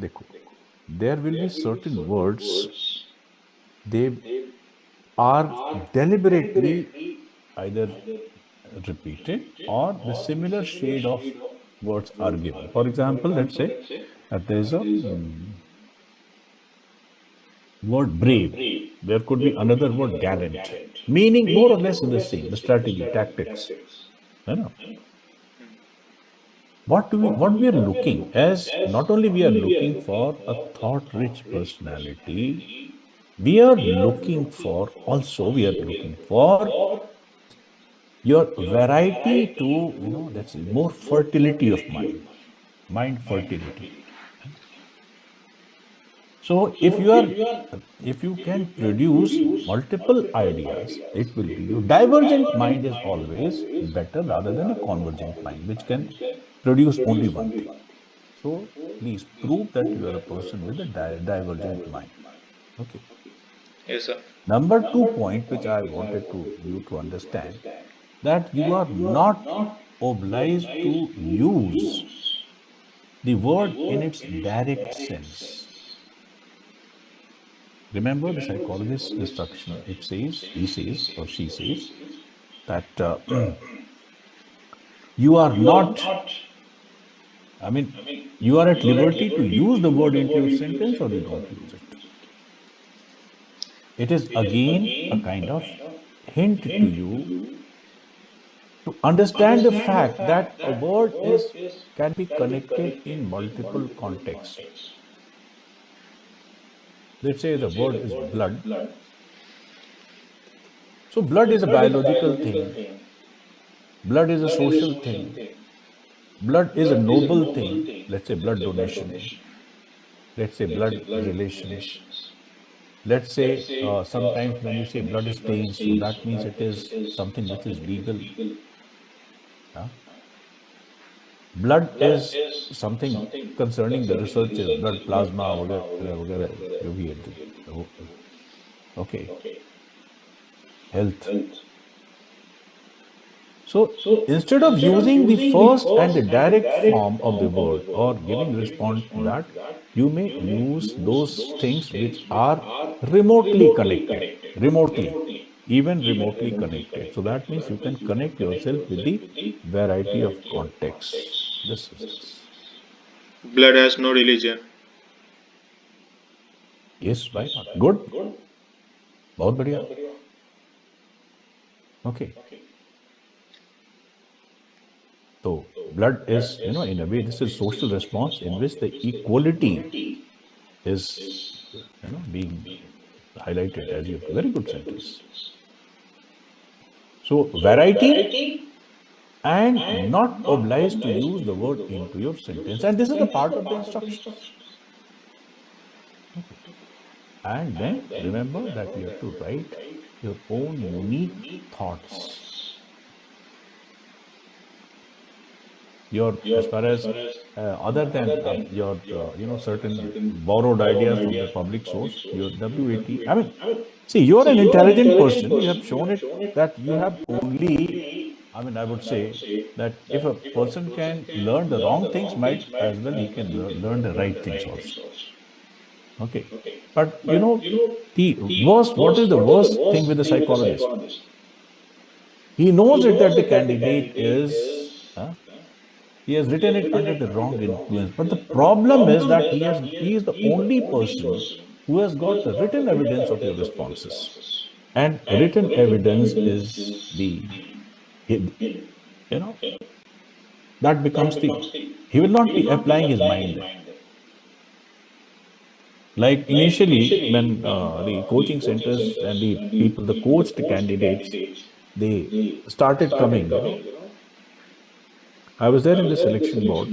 Speaker 2: देखो, there will be certain words, they are deliberately either repeated or the similar shade of words are given. For example, let's say that there is a word brave. There could be another word gallant. meaning more or less in the same, the strategy, tactics. You know, what we are looking as, not only we are looking for a thought-rich personality, we are looking for your variety to, that's more fertility of mind fertility. So if you can produce multiple ideas, it will be your divergent mind is always better rather than a convergent mind, which can produce only one thing. So please prove that you are a person with a divergent mind. Okay.
Speaker 1: Yes, sir.
Speaker 2: Number two point, which I wanted to you to understand, that you are not obliged to use the word in its direct sense. Remember the psychologist's instruction. It says, he says, or she says, that you are not, I mean, you are at liberty to use the word into your sentence or you don't use it. It is again a kind of hint to you to understand the fact that a word is can be connected in multiple contexts. Let's say the word is blood. So blood is a biological thing. Blood is a social thing. Blood is a noble thing. Let's say blood donation. Let's say blood relations. Let's say sometimes when you say blood stains, so that means it is something which is legal. Yeah? Blood is something concerning the researches, blood plasma, वगैरह वगैरह जो भी है okay, health. So instead of using the first and the direct form of the word or giving response to that, you may use those things which are remotely connected, even remotely connected. So that means you can connect yourself with the variety of contexts. This is this.
Speaker 1: Blood has no religion.
Speaker 2: Yes, why not? Good. बहुत बढ़िया. Okay. So blood is, in a way, this is social response in which the equality is, being highlighted as you. Very good sentence. So variety and not obliged to use the word into your sentence. And this is the part of the instructions. Okay. And then remember that you have to write your own unique thoughts. Your, as far as other than your certain borrowed ideas from the public source, your WAT, I mean, see, you are an intelligent person. You have shown it that you have only, I mean, I would say that if a person can learn the wrong things, might as well he can learn the right things also. Okay. But the worst, what is the worst thing with the psychologist? He knows it that the candidate is he has written it under the wrong influence. But the problem is that he is the only person who has got the written evidence of your responses. And written evidence is you know, that becomes he will not be applying his mind there. Like initially, when the coaching centers and the people, the coached candidates, they started coming, I was there in the selection board.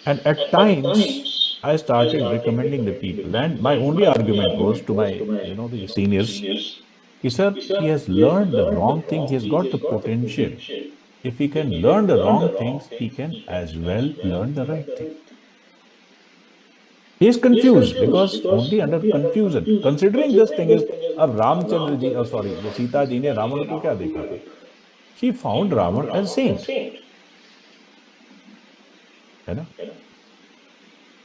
Speaker 2: And at times, I started recommending the people. And my only argument was to my, the seniors, he has learned the wrong thing. He has got the potential. If he can learn the wrong things, he can as well learn the right thing. He is confused because only under confusion. Considering this thing is, अब Ramchandra ji, sorry, ये सीता जी ने रावण को क्या देखा था? She found Ravan as a saint.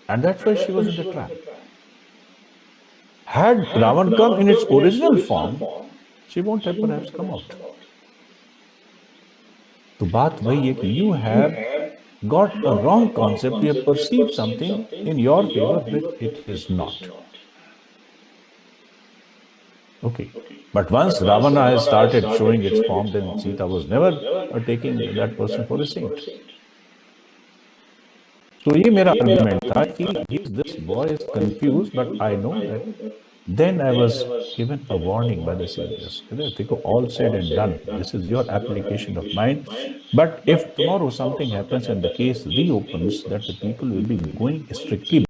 Speaker 2: And that's why she was in the trap. Had Ravan come in its original form, she won't have perhaps come out. तो बात वही है कि you have got a wrong concept, you have perceived something in your favor which it is not. Okay. But once Ravana has started showing its form, then Sita was never taking that person for a saint. तो ये मेरा argument था कि this boy is confused, but I know that then I was given a warning by the sages. देखो, all said and done. This is your application of mine. But if tomorrow something happens and the case reopens, that the people will be going strictly